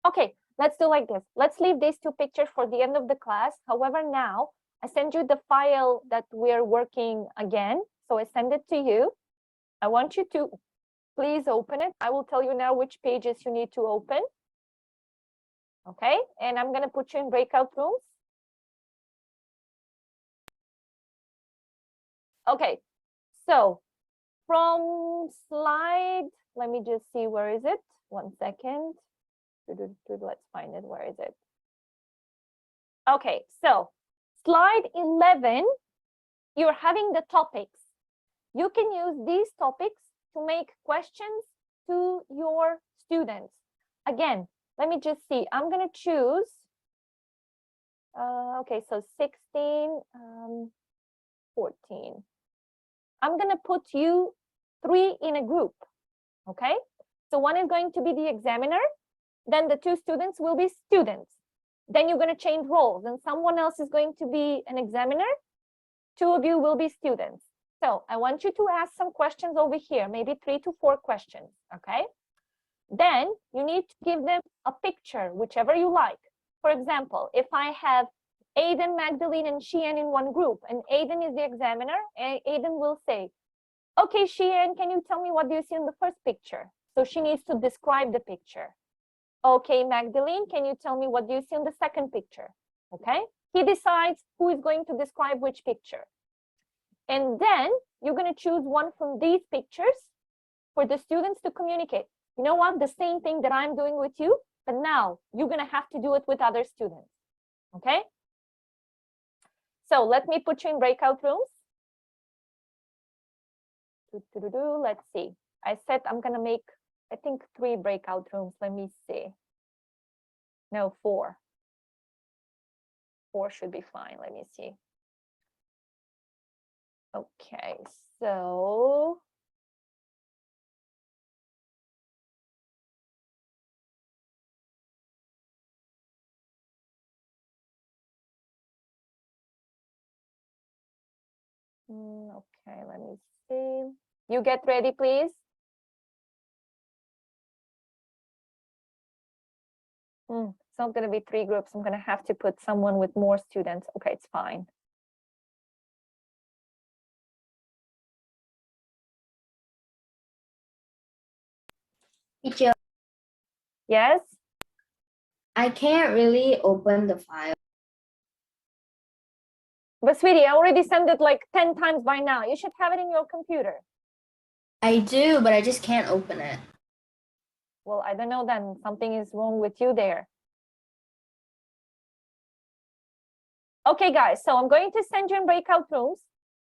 Okay, let's do like this. Let's leave these 2 pictures for the end of the class. However, now I send you the file that we're working again. So I send it to you. I want you to please open it. I will tell you now which pages you need to open. Okay, and I'm going to put you in breakout rooms. Okay, so from slide, let me just see, where is it? 1 second. Let's find it. Where is it? Okay, so slide 11, you're having the topics. You can use these topics to make questions to your students. Again, let me just see. I'm going to choose. Okay, so 16, 14. I'm going to put you 3 in a group. Okay, so one is going to be the examiner. Then the 2 students will be students. Then you're going to change roles and someone else is going to be an examiner. 2 of you will be students. So I want you to ask some questions over here, maybe 3 to 4 questions, okay? Then you need to give them a picture, whichever you like. For example, if I have Aiden, Magdalene, and Sheehan in one group, and Aiden is the examiner, Aiden will say, okay, Sheehan, can you tell me what do you see in the first picture? So she needs to describe the picture. Okay, Magdalene, can you tell me what do you see in the second picture? Okay, he decides who is going to describe which picture. And then you're going to choose one from these pictures for the students to communicate. You know what? The same thing that I'm doing with you, but now you're going to have to do it with other students. Okay? So let me put you in breakout rooms. Let's see. I said I'm going to make, I think, 3 breakout rooms. Let me see. No, 4. 4 should be fine. Let me see. Okay, so Okay, let me see. You get ready, please. It's not going to be 3 groups. I'm going to have to put someone with more students. Okay, it's fine. Teacher, Yes? I can't really open the file. But sweetie, I already sent it like 10 times by now. You should have it in your computer. I do, but I just can't open it. Well, I don't know then. Something is wrong with you there. Okay, guys, so I'm going to send you in breakout rooms.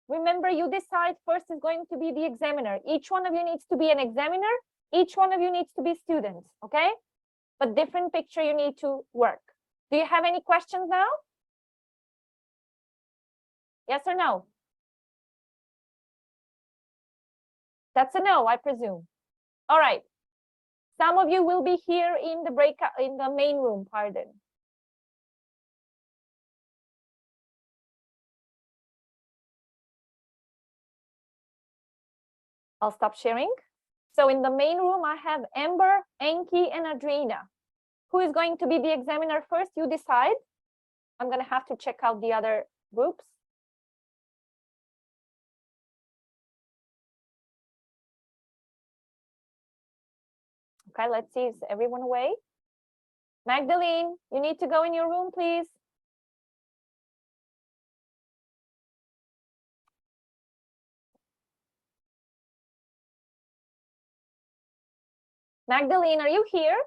Remember, you decide first is going to be the examiner. Each one of you needs to be an examiner. Each one of you needs to be students, okay? But different picture you need to work. Do you have any questions now? Yes or no? That's a no, I presume. All right. Some of you will be here in the breakout, in the main room, pardon. I'll stop sharing. So in the main room, I have Amber, Enki, and Adrina. Who is going to be the examiner first? You decide. I'm going to have to check out the other groups. Okay, let's see. Is everyone away? Magdalene, you need to go in your room, please. Magdalene, are you here?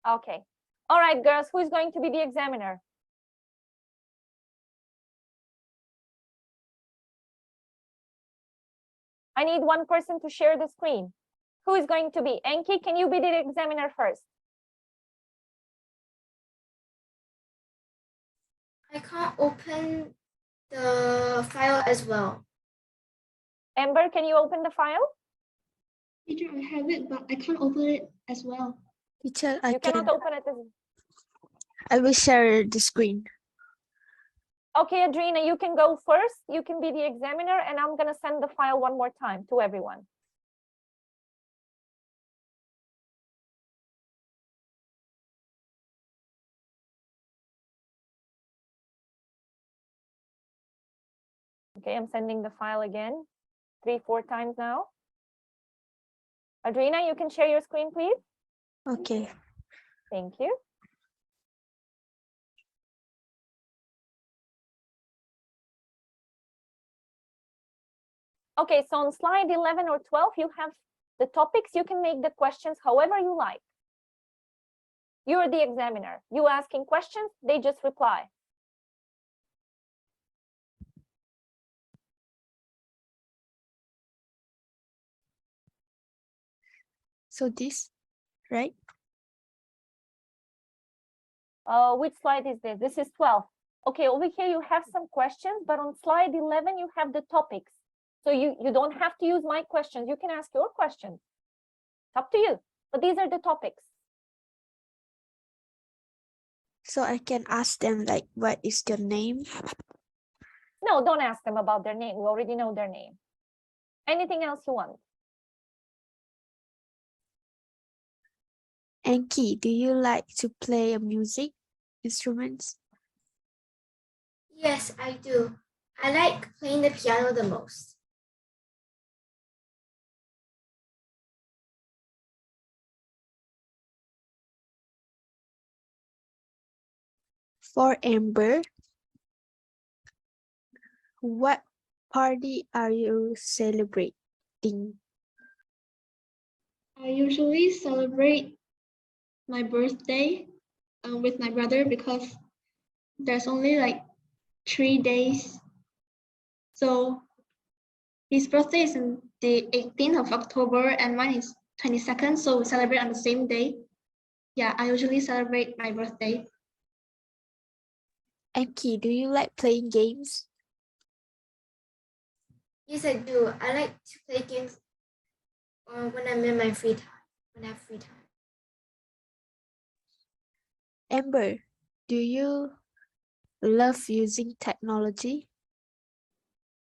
Okay. All right, girls, who is going to be the examiner? I need one person to share the screen. Who is going to be? Enki, can you be the examiner first? I can't open the file as well. Amber, can you open the file? Teacher, I have it, but I can't open it as well. Teacher, You cannot open it. I will share the screen. Okay, Adrina, you can go first. You can be the examiner, and I'm going to send the file one more time to everyone. Okay, I'm sending the file again, 3-4 times now. Adrina, you can share your screen, please. Okay. Thank you. Okay, so on slide 11 or 12, you have the topics. You can make the questions however you like. You're the examiner. You asking questions, they just reply. So this, right? Which slide is this? This is 12. Okay, over here you have some questions, but on slide 11 you have the topics. So you don't have to use my questions. You can ask your questions. It's up to you. But these are the topics. So I can ask them like, what is your name? No, don't ask them about their name. We already know their name. Anything else you want? Enki, do you like to play music instruments? Yes, I do. I like playing the piano the most. For Amber, what party are you celebrating? I usually celebrate my birthday with my brother because there's only like 3 days. So his birthday is on the 18th of October and mine is 22nd. So we celebrate on the same day. Yeah, I usually celebrate my birthday. Enki, do you like playing games? Yes, I do. I like to play games when I'm in my free time, when I have free time. Amber, do you love using technology?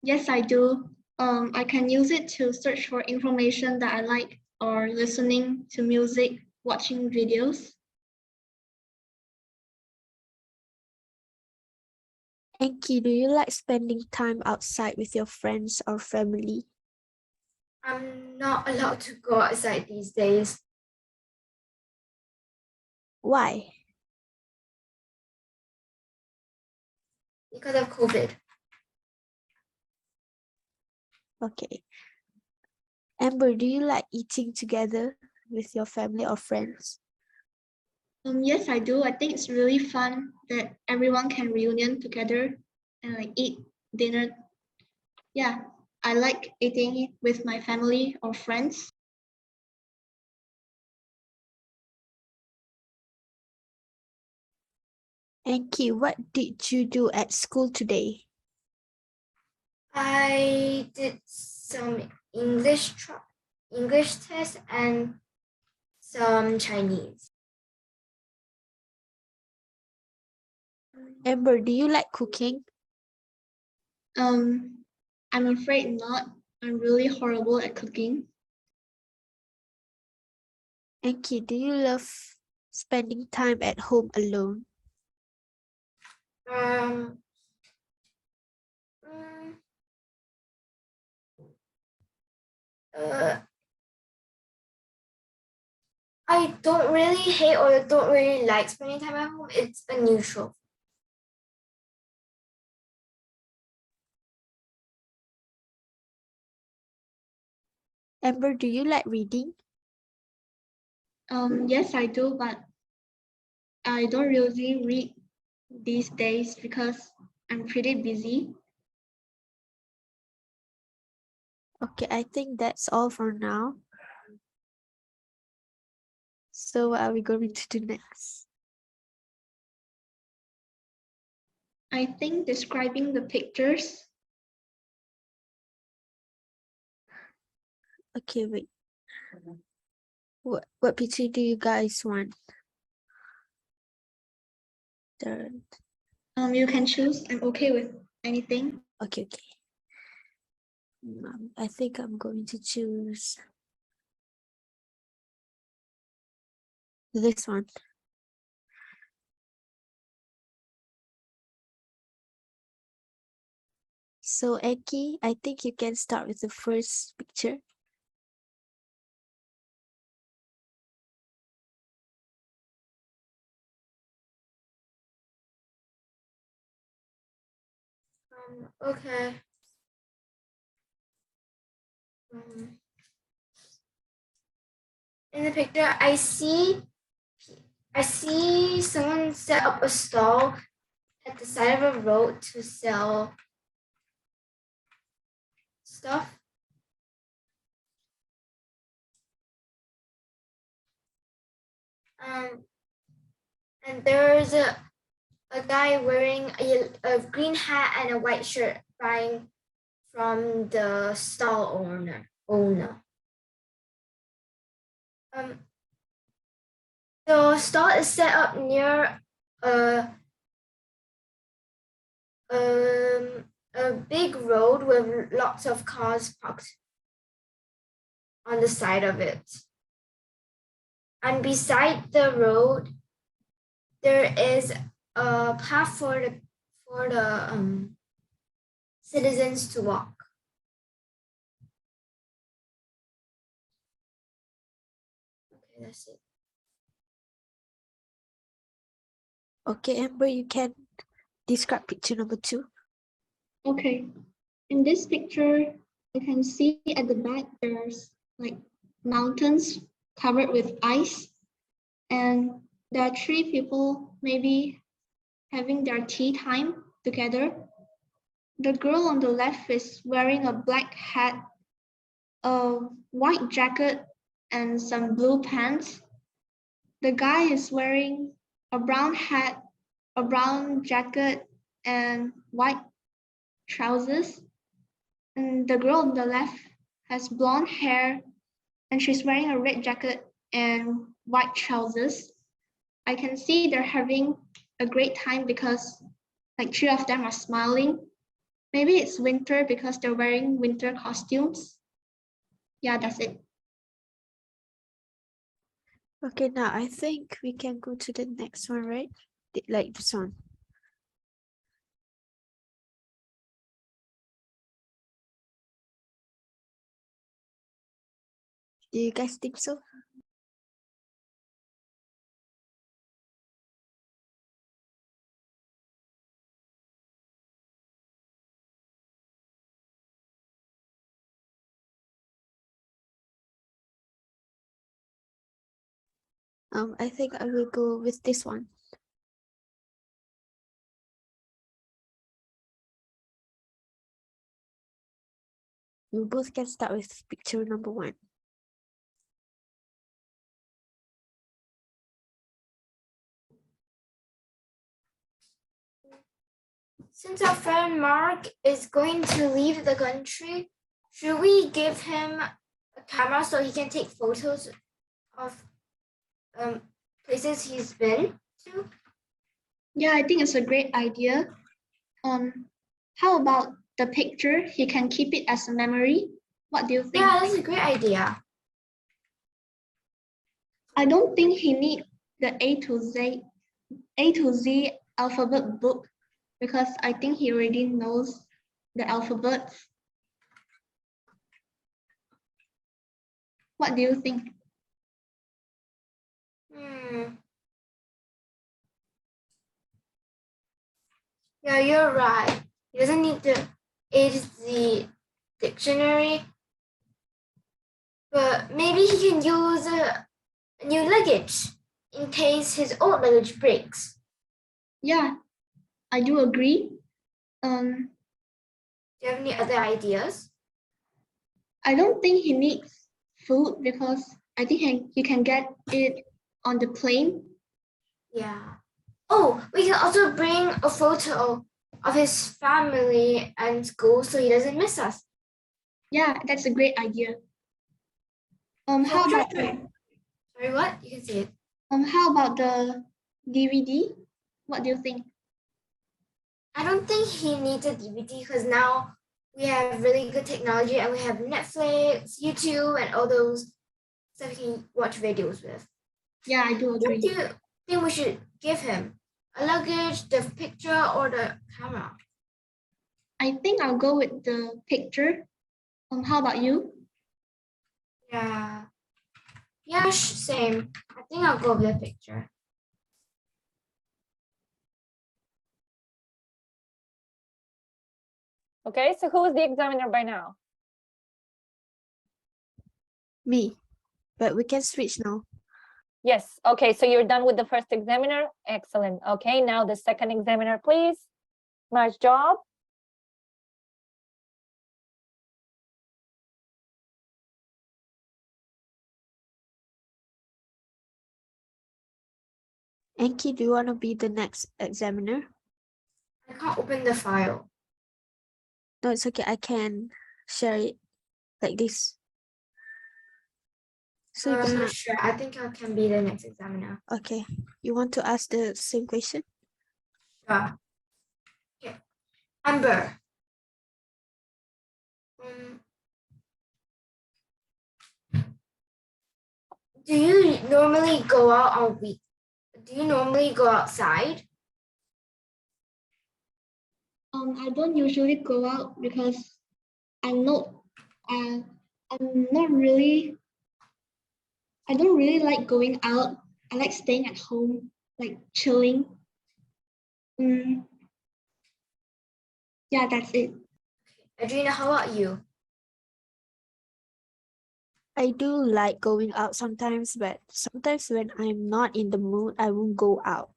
Yes, I do. I can use it to search for information that I like or listening to music, watching videos. Enki, do you like spending time outside with your friends or family? I'm not allowed to go outside these days. Why? Because of COVID. Okay. Amber, do you like eating together with your family or friends? Yes, I do. I think it's really fun that everyone can reunion together and like eat dinner. Yeah, I like eating with my family or friends. Enki, what did you do at school today? I did some English test and some Chinese. Amber, do you like cooking? I'm afraid not. I'm really horrible at cooking. Enki, do you love spending time at home alone? Um, mm, I don't really hate or don't really like spending time at home. It's a neutral. Amber, do you like reading? Yes, I do, but I don't really read these days because I'm pretty busy. Okay, I think that's all for now. So what are we going to do next? I think describing the pictures. Okay, wait. What picture do you guys want? You can choose. I'm okay with anything. Okay. I think I'm going to choose this one. So Eki, I think you can start with the first picture. Okay. In the picture, I see someone set up a stall at the side of a road to sell stuff. And there's a guy wearing a green hat and a white shirt buying from the stall owner. The stall is set up near a big road with lots of cars parked on the side of it. And beside the road, there is a path for the citizens to walk. Okay, that's it. Okay, Amber, you can describe picture number 2. Okay. In this picture, you can see at the back there's like mountains covered with ice, and there are 3 people maybe having their tea time together. The girl on the left is wearing a black hat, a white jacket, and some blue pants. The guy is wearing a brown hat, a brown jacket, and white trousers. And the girl on the left has blonde hair and she's wearing a red jacket and white trousers. I can see they're having a great time because like 3 of them are smiling. Maybe it's winter because they're wearing winter costumes. Yeah, that's it. Okay, now I think we can go to the next one, right? Like this one. Do you guys think so? I think I will go with this one. We both can start with picture number 1. Since our friend Mark is going to leave the country, should we give him a camera so he can take photos of places he's been to? Yeah, I think it's a great idea. How about the picture? He can keep it as a memory. What do you think? Yeah, that's a great idea. I don't think he needs the A to Z alphabet book because I think he already knows the alphabets. What do you think? Yeah, you're right. He doesn't need the A to Z dictionary, but maybe he can use a new luggage in case his old luggage breaks. Yeah, I do agree. Do you have any other ideas? I don't think he needs food because I think he can get it on the plane. Yeah. Oh, we can also bring a photo of his family and school so he doesn't miss us. Yeah, that's a great idea. How about Sorry, what? You can see it. How about the DVD? What do you think? I don't think he needs a DVD because now we have really good technology and we have Netflix, YouTube, and all those stuff we can watch videos with. Yeah, I do agree. What do you think we should give him? A luggage, the picture, or the camera? I think I'll go with the picture. How about you? Yeah. Yeah, same. I think I'll go with the picture. Okay, so who is the examiner by now? Me, but we can switch now. Yes, okay, so you're done with the first examiner. Excellent. Okay, now the second examiner, please. Nice job. Enki, do you want to be the next examiner? I can't open the file. No, it's okay. I can share it like this. So you're gonna... Sure, I think I can be the next examiner. Okay. You want to ask the same question? Sure. Okay. Amber. Do you normally go out on week? Do you normally go outside? I don't usually go out because I'm not really. I don't really like going out. I like staying at home, like chilling. Yeah, that's it. Adrina, how about you? I do like going out sometimes, but sometimes when I'm not in the mood, I won't go out.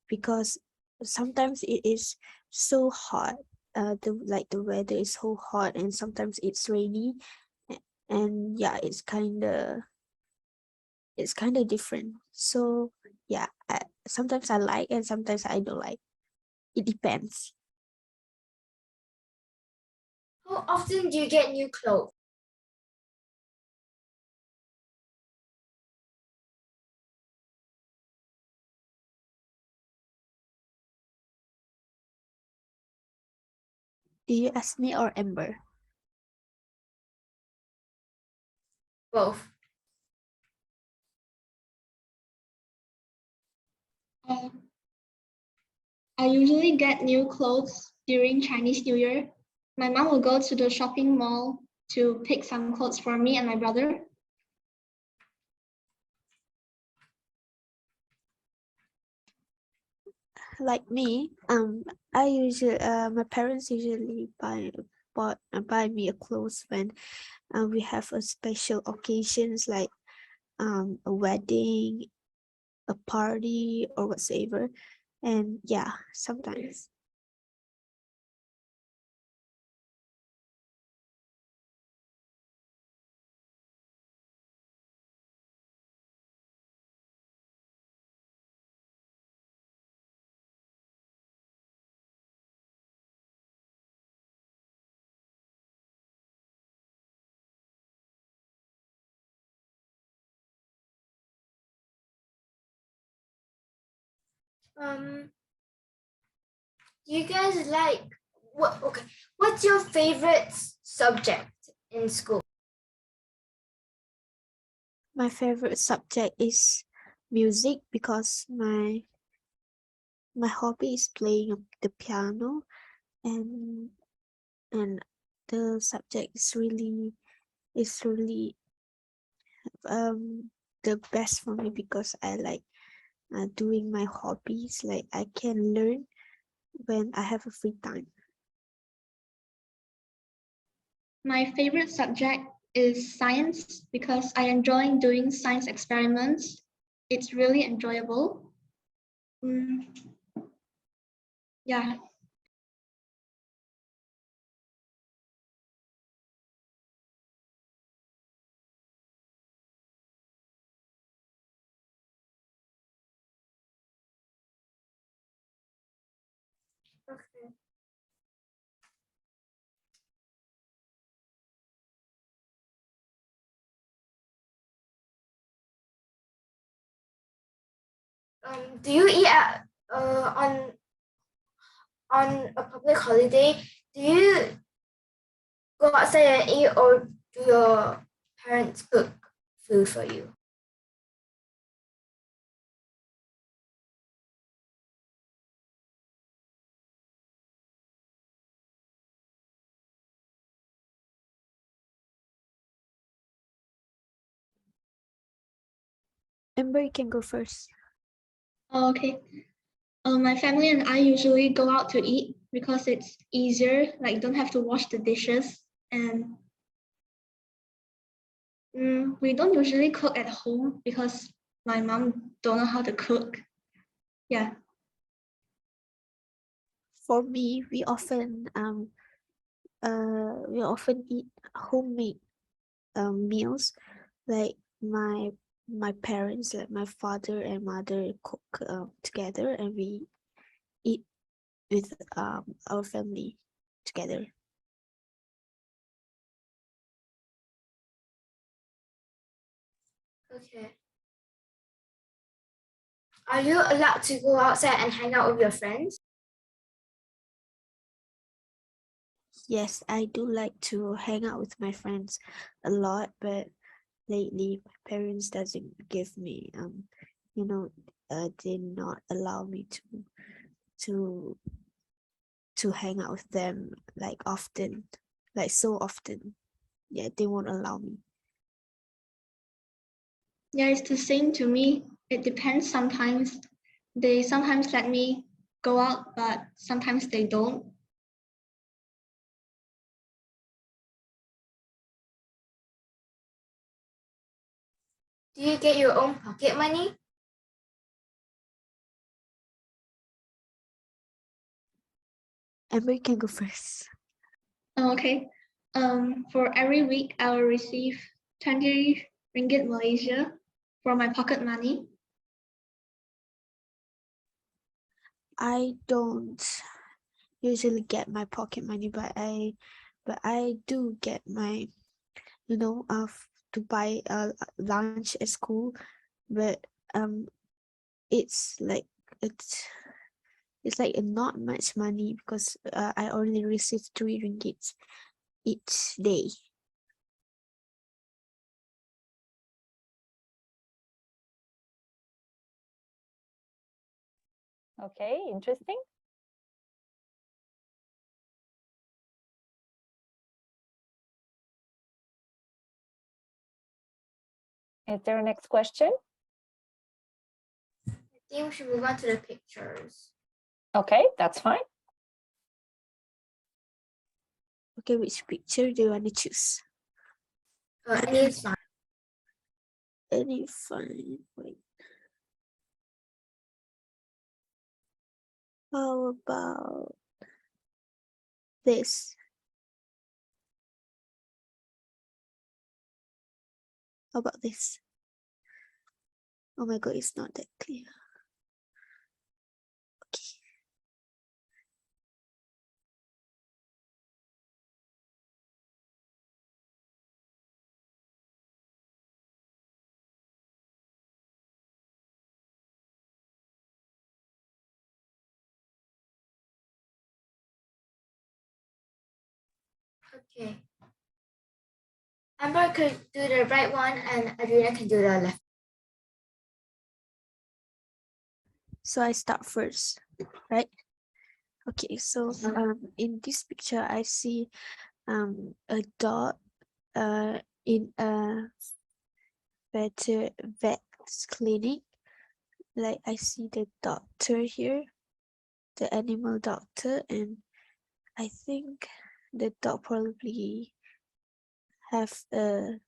Because sometimes it is so hot. The weather is so hot, and sometimes it's rainy, and yeah, it's kind of different. So yeah, sometimes I like, and sometimes I don't like. It depends. How often do you get new clothes? Do you ask me or Amber? Both. I usually get new clothes during Chinese New Year. My mom will go to the shopping mall to pick some clothes for me and my brother. Like me, my parents usually buy me a clothes when we have a special occasions like a wedding, a party, or whatsoever. And yeah, sometimes. Do you guys like what? Okay, what's your favorite subject in school? My favorite subject is music because my hobby is playing the piano, and the subject is really the best for me because I like doing my hobbies. Like I can learn when I have a free time. My favorite subject is science because I enjoy doing science experiments. It's really enjoyable. Yeah. Okay. Do you eat at on a public holiday? Do you go outside and eat, or do your parents cook food for you? Amber, you can go first. Oh, okay. My family and I usually go out to eat because it's easier, like don't have to wash the dishes, and we don't usually cook at home because my mom don't know how to cook. Yeah. For me, we often eat homemade meals. Like my parents, like my father and mother, cook together, and we eat with our family together. Okay. Are you allowed to go outside and hang out with your friends? Yes, I do like to hang out with my friends a lot, but lately my parents doesn't give me they not allow me to to hang out with them like often, like so often. Yeah, they won't allow me. Yeah, it's the same to me. It depends sometimes. They sometimes let me go out, but sometimes they don't. Do you get your own pocket money? Amber, you can go first. Oh, okay. For every week, I will receive 20 ringgit Malaysia for my pocket money. I don't usually get my pocket money, but I do get my to buy lunch at school, but it's like It's like not much money because I only received 3 ringgits each day. Okay, interesting. Is there a next question? I think we should move on to the pictures. Okay, that's fine. Okay, which picture do you want to choose? Any is fine. Any fine. Wait. How about this? How about this? Oh my god, it's not that clear. Okay. Okay. Amber could do the right one and Adriana can do the left. So I start first, right? Okay, so in this picture I see a dog in a vet's clinic. Like I see the doctor here, the animal doctor, and I think the dog probably have a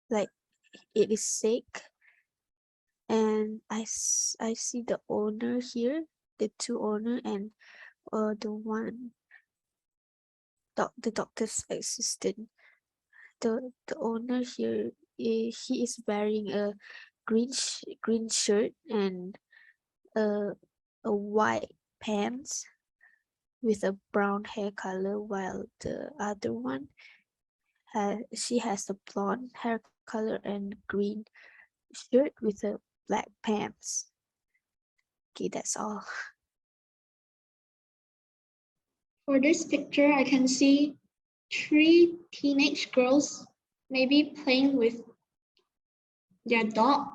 like it is sick, and I see the owner here, the 2 owner, and the one the doctor's assistant. The owner here, he is wearing a green shirt and a white pants with a brown hair color, while the other one she has a blonde hair color and green shirt with a black pants. Okay, that's all. For this picture, I can see 3 teenage girls maybe playing with their dog.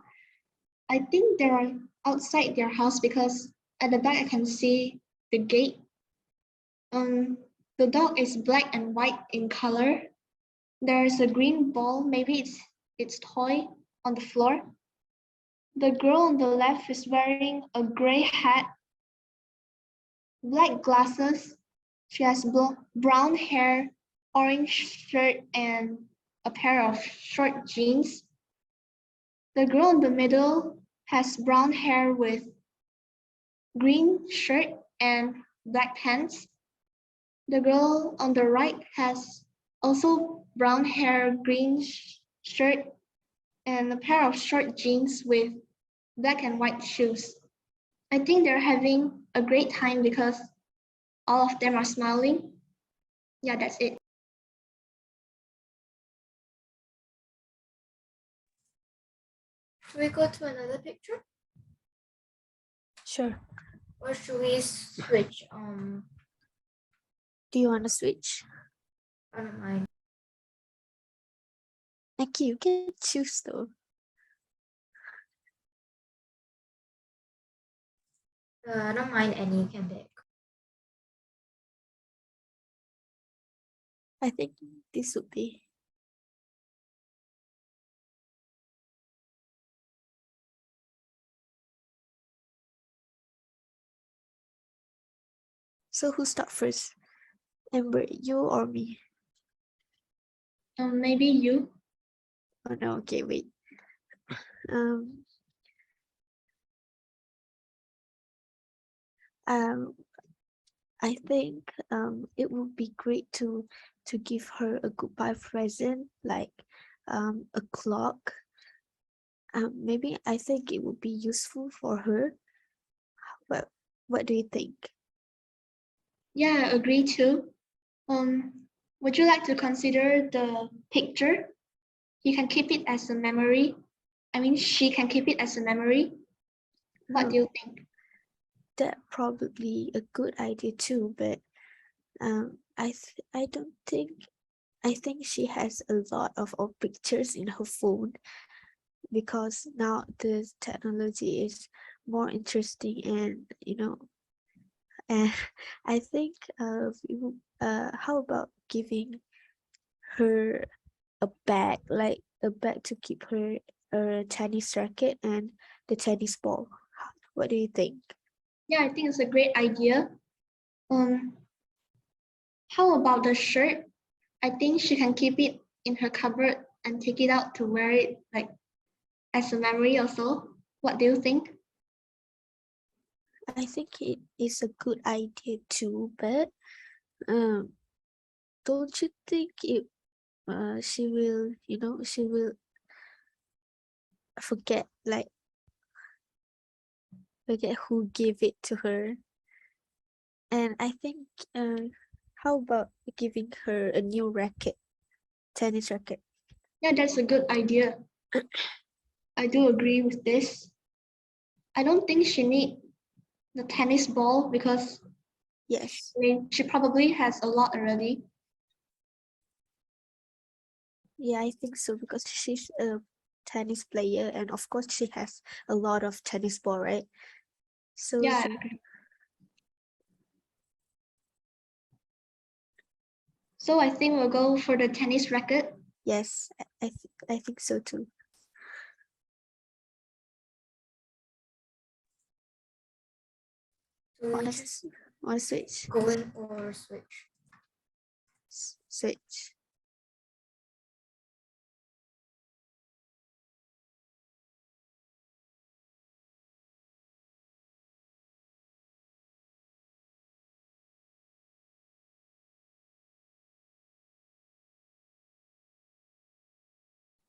I think they are outside their house because at the back I can see the gate. The dog is black and white in color. There is a green ball, maybe it's toy on the floor. The girl on the left is wearing a gray hat, black glasses. She has brown hair, orange shirt, and a pair of short jeans. The girl in the middle has brown hair with green shirt and black pants. The girl on the right has also brown hair, green shirt, and a pair of short jeans with black and white shoes. I think they're having a great time because all of them are smiling. Yeah, that's it. Should we go to another picture? Sure. Or should we switch? Do you want to switch? I don't mind. Thank you. You can choose though. I don't mind any, you can pick. I think this would be. So who start first? Amber, you or me? Maybe you. Oh no, okay, wait. I think it would be great to give her a goodbye present, like a clock. Maybe I think it would be useful for her. But what do you think? Yeah, I agree too. Would you like to consider the picture? You can keep it as a memory. I mean, she can keep it as a memory. What do you think? that probably a good idea too, but I don't think, I think she has a lot of our pictures in her phone because now the technology is more interesting, and and I think how about giving her a bag, like a bag to keep her tennis racket and the tennis ball. What do you think? Yeah, I think it's a great idea. How about the shirt? I think she can keep it in her cupboard and take it out to wear it like as a memory also. What do you think? I think it is a good idea too, but don't you think she will, she will forget, like forget who gave it to her? And I think how about giving her a new racket, tennis racket? Yeah, that's a good idea. I do agree with this. I don't think she need the tennis ball because Yes. she probably has a lot already. Yeah, I think so because she's a tennis player, and of course she has a lot of tennis ball, right? So Yeah. So I think we'll go for the tennis racket. Yes, I think so too. Want to switch? Go in or switch? Switch.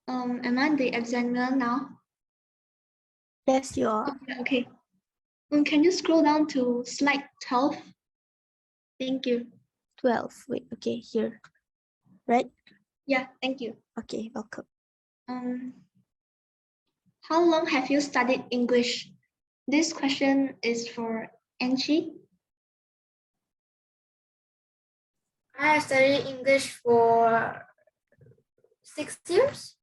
Am I the examiner now? Yes, you are. Okay. Can you scroll down to slide 12? Thank you. 12. Wait, okay, here. Right? Yeah, thank you. Okay, welcome. How long have you studied English? This question is for Anchi. I have studied English for 6 years.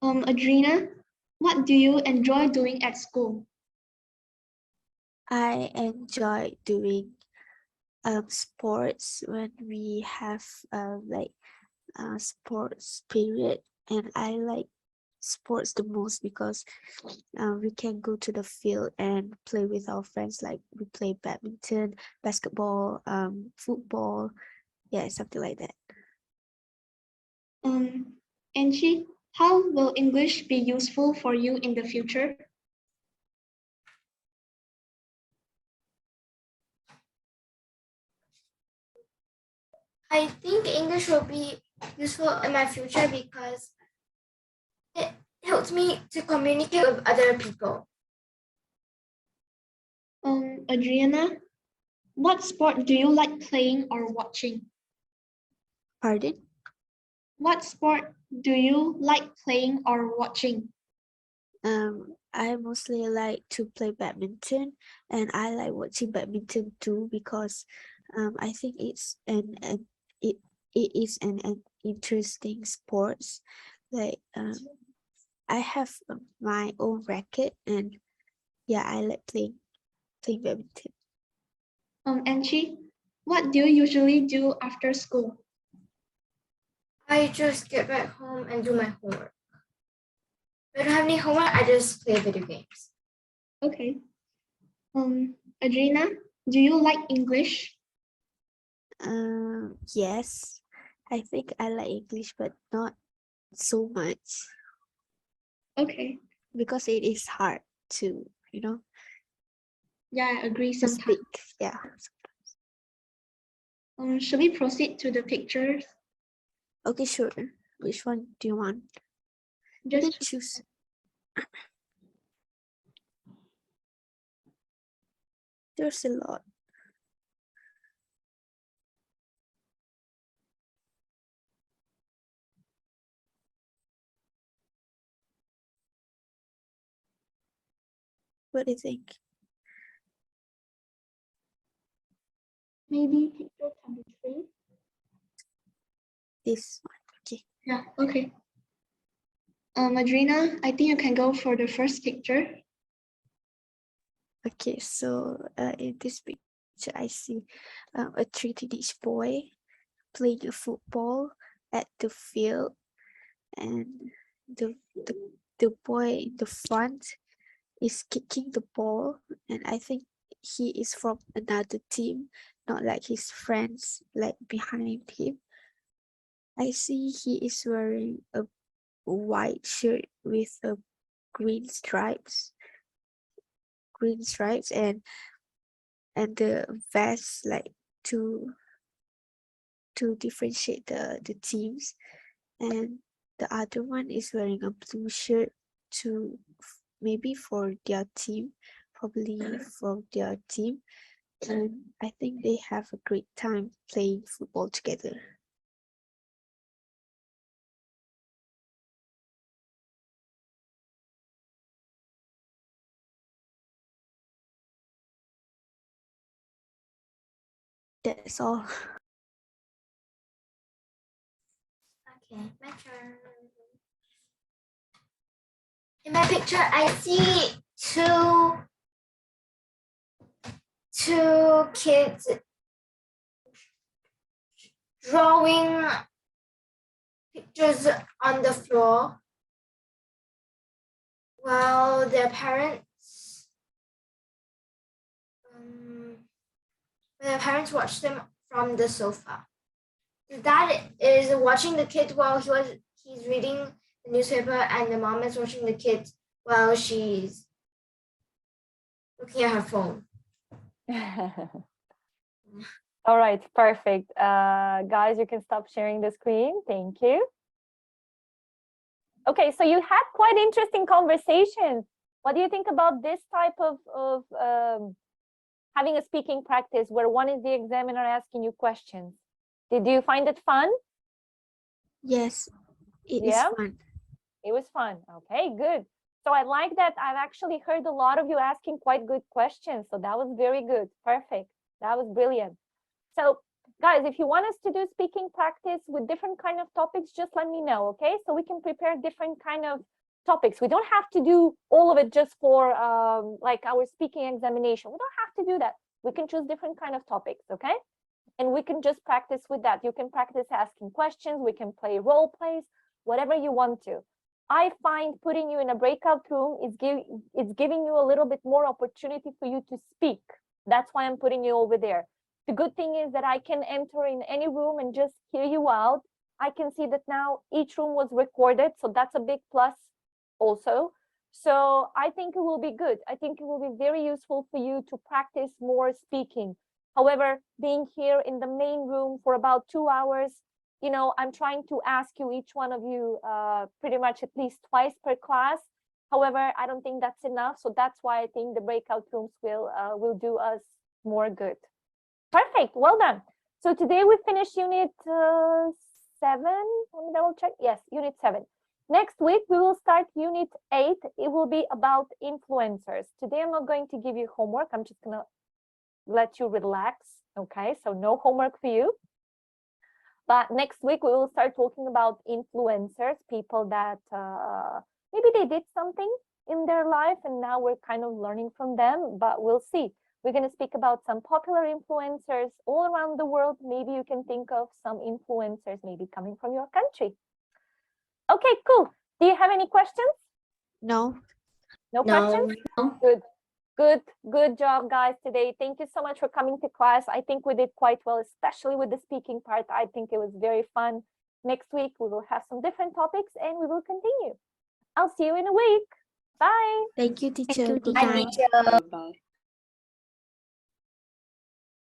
Adrina, what do you enjoy doing at school? I enjoy doing sports when we have sports period, and I like sports the most because we can go to the field and play with our friends, like we play badminton, basketball, football, yeah, something like that. Anchi, how will English be useful for you in the future? I think English will be useful in my future because it helps me to communicate with other people. Adriana, what sport do you like playing or watching? Pardon? What sport do you like playing or watching? I mostly like to play badminton, and I like watching badminton too because I think it's it is an interesting sports. Like I have my own racket, and yeah, I like playing badminton. Anchi, what do you usually do after school? I just get back home and do my homework. If I don't have any homework, I just play video games. Okay. Adrina, do you like English? Yes, I think I like English, but not so much. Okay. Because it is hard to, Yeah, I agree to sometimes. speak. Yeah. Should we proceed to the pictures? Okay, sure. Which one do you want? Just choose. There's a lot. What do you think? Maybe picture 23. This one. Okay. Yeah, okay. Madrina, I think you can go for the first picture. Okay, so in this picture, I see a 3 teenage boy playing a football at the field, and the boy in the front is kicking the ball, and I think he is from another team, not like his friends like behind him. I see he is wearing a white shirt with a green stripes, and the vest like to differentiate the teams, and the other one is wearing a blue shirt to maybe for their team, probably for their team, and I think they have a great time playing football together. That's all. Okay, my turn. In my picture, I see two kids drawing pictures on the floor while their parents watch them from the sofa. The dad is watching the kid while he's reading the newspaper, and the mom is watching the kid while she's looking at her phone. All right, perfect. Guys, you can stop sharing the screen. Thank you. Okay, so you had quite interesting conversations. What do you think about this type of having a speaking practice where one is the examiner asking you questions? Did you find it fun? Yes, it is fun. It was fun. Okay, good. So I like that I've actually heard a lot of you asking quite good questions. So that was very good. Perfect. That was brilliant. So guys, if you want us to do speaking practice with different kind of topics, just let me know, okay? So we can prepare different kind of topics. We don't have to do all of it just for like our speaking examination. We don't have to do that. We can choose different kind of topics, okay? And we can just practice with that. You can practice asking questions. We can play role plays, whatever you want to. I find putting you in a breakout room is giving you a little bit more opportunity for you to speak. That's why I'm putting you over there. The good thing is that I can enter in any room and just hear you out. I can see that now each room was recorded, so that's a big plus also. So I think it will be good. I think it will be very useful for you to practice more speaking. However, being here in the main room for about 2 hours, you know, I'm trying to ask you, each one of you, pretty much at least twice per class. However, I don't think that's enough. So that's why I think the breakout rooms will do us more good. Perfect. Well done. So today we finished unit 7. Let me double check. Yes, unit 7. Next week, we will start unit 8. It will be about influencers. Today, I'm not going to give you homework. I'm just going to let you relax. Okay, so no homework for you. But next week, we will start talking about influencers, people that maybe they did something in their life and now we're kind of learning from them, but we'll see. We're going to speak about some popular influencers all around the world. Maybe you can think of some influencers maybe coming from your country. Okay, cool. Do you have any questions? No. No questions? Good. Good job, guys, today. Thank you so much for coming to class. I think we did quite well, especially with the speaking part. I think it was very fun. Next week, we will have some different topics and we will continue. I'll see you in a week. Bye. Thank you, teacher. Bye, teacher. Bye.